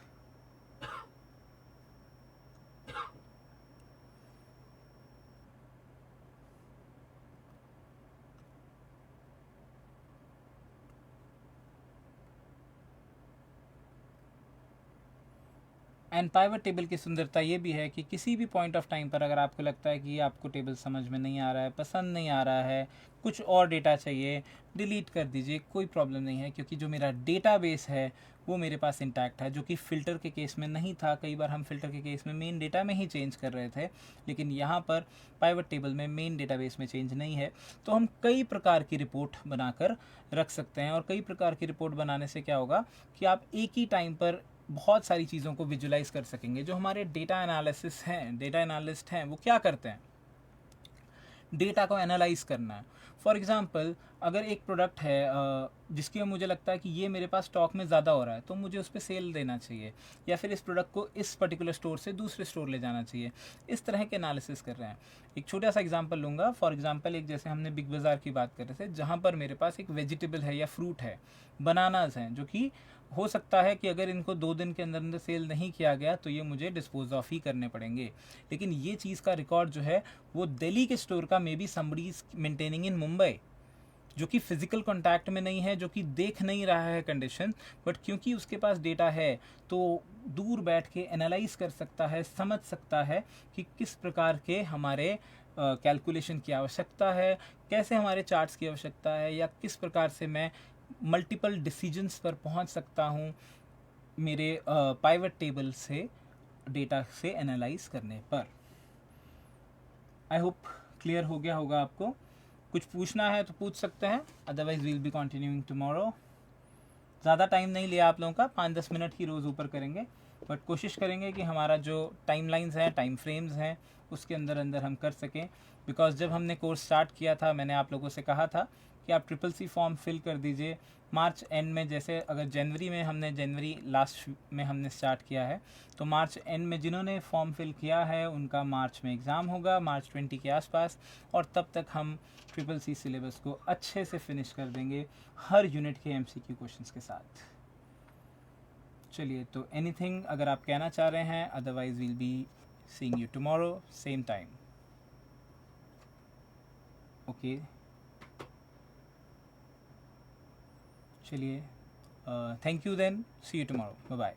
And pivot table की सुंदरता ये भी है कि किसी भी पॉइंट ऑफ टाइम पर अगर आपको लगता है कि आपको टेबल समझ में नहीं आ रहा है, पसंद नहीं आ रहा है, कुछ और डेटा चाहिए, डिलीट कर दीजिए, कोई प्रॉब्लम नहीं है, क्योंकि जो मेरा डेटाबेस है वो मेरे पास इंटैक्ट है, जो कि फ़िल्टर के केस में नहीं था। कई बार हम फ़िल्टर के केस में मेन डेटा में ही चेंज कर रहे थे, लेकिन यहाँ पर पाइवट टेबल में मेन डेटाबेस में चेंज नहीं है। तो हम कई प्रकार की रिपोर्ट बनाकर रख सकते हैं, और कई प्रकार की रिपोर्ट बनाने से क्या होगा कि आप एक ही टाइम पर बहुत सारी चीज़ों को विजुलाइज कर सकेंगे। जो हमारे डेटा एनालिसिस हैं, डेटा एनालिस्ट हैं, वो क्या करते हैं, डेटा को एनालाइज करना है। फॉर एग्ज़ाम्पल, अगर एक प्रोडक्ट है जिसकी मुझे लगता है कि ये मेरे पास स्टॉक में ज़्यादा हो रहा है, तो मुझे उस पर सेल देना चाहिए, या फिर इस प्रोडक्ट को इस पर्टिकुलर स्टोर से दूसरे स्टोर ले जाना चाहिए। इस तरह के एनालिसिस कर रहे हैं। एक छोटा सा एग्जांपल लूँगा। फॉर एग्जांपल, एक जैसे हमने बिग बाज़ार की बात कर रहे थे, जहाँ पर मेरे पास एक वेजिटेबल है या फ्रूट है, बनानाज हैं, जो कि हो सकता है कि अगर इनको 2 दिन के अंदर अंदर सेल नहीं किया गया तो ये मुझे डिस्पोज ऑफ ही करने पड़ेंगे। लेकिन ये चीज़ का रिकॉर्ड जो है वो दिल्ली के स्टोर का, maybe somebody is maintaining in Mumbai, जो कि फिजिकल कांटेक्ट में नहीं है, जो कि देख नहीं रहा है कंडीशन, बट क्योंकि उसके पास डेटा है तो दूर बैठ के एनालाइज कर सकता है, समझ सकता है कि किस प्रकार के हमारे कैलकुलेशन की आवश्यकता है, कैसे हमारे चार्ट्स की आवश्यकता है, या किस प्रकार से मैं मल्टीपल डिसीजंस पर पहुंच सकता हूं मेरे पाइवट टेबल से डेटा से एनालाइज करने पर। आई होप क्लियर हो गया होगा आपको। कुछ पूछना है तो पूछ सकते हैं, otherwise we'll be continuing tomorrow. ज़्यादा टाइम नहीं लिया आप लोगों का, 5-10 मिनट ही रोज़ ऊपर करेंगे, बट कोशिश करेंगे कि हमारा जो टाइम लाइन्स हैं, टाइम फ्रेम्स हैं, उसके अंदर अंदर हम कर सकें। बिकॉज जब हमने कोर्स स्टार्ट किया था, मैंने आप लोगों से कहा था कि आप CCC फॉर्म फिल कर दीजिए मार्च एंड में। जैसे अगर जनवरी में जनवरी लास्ट में हमने स्टार्ट किया है, तो मार्च एंड में जिन्होंने फॉर्म फिल किया है उनका मार्च में एग्ज़ाम होगा, मार्च 20 के आसपास, और तब तक हम CCC सिलेबस को अच्छे से फिनिश कर देंगे हर यूनिट के MCQ क्वेश्चंस के साथ। चलिए, तो एनीथिंग अगर आप कहना चाह रहे हैं, otherwise we'll be seeing you tomorrow same time. Okay, चलिए, thank you then, see you tomorrow, bye bye.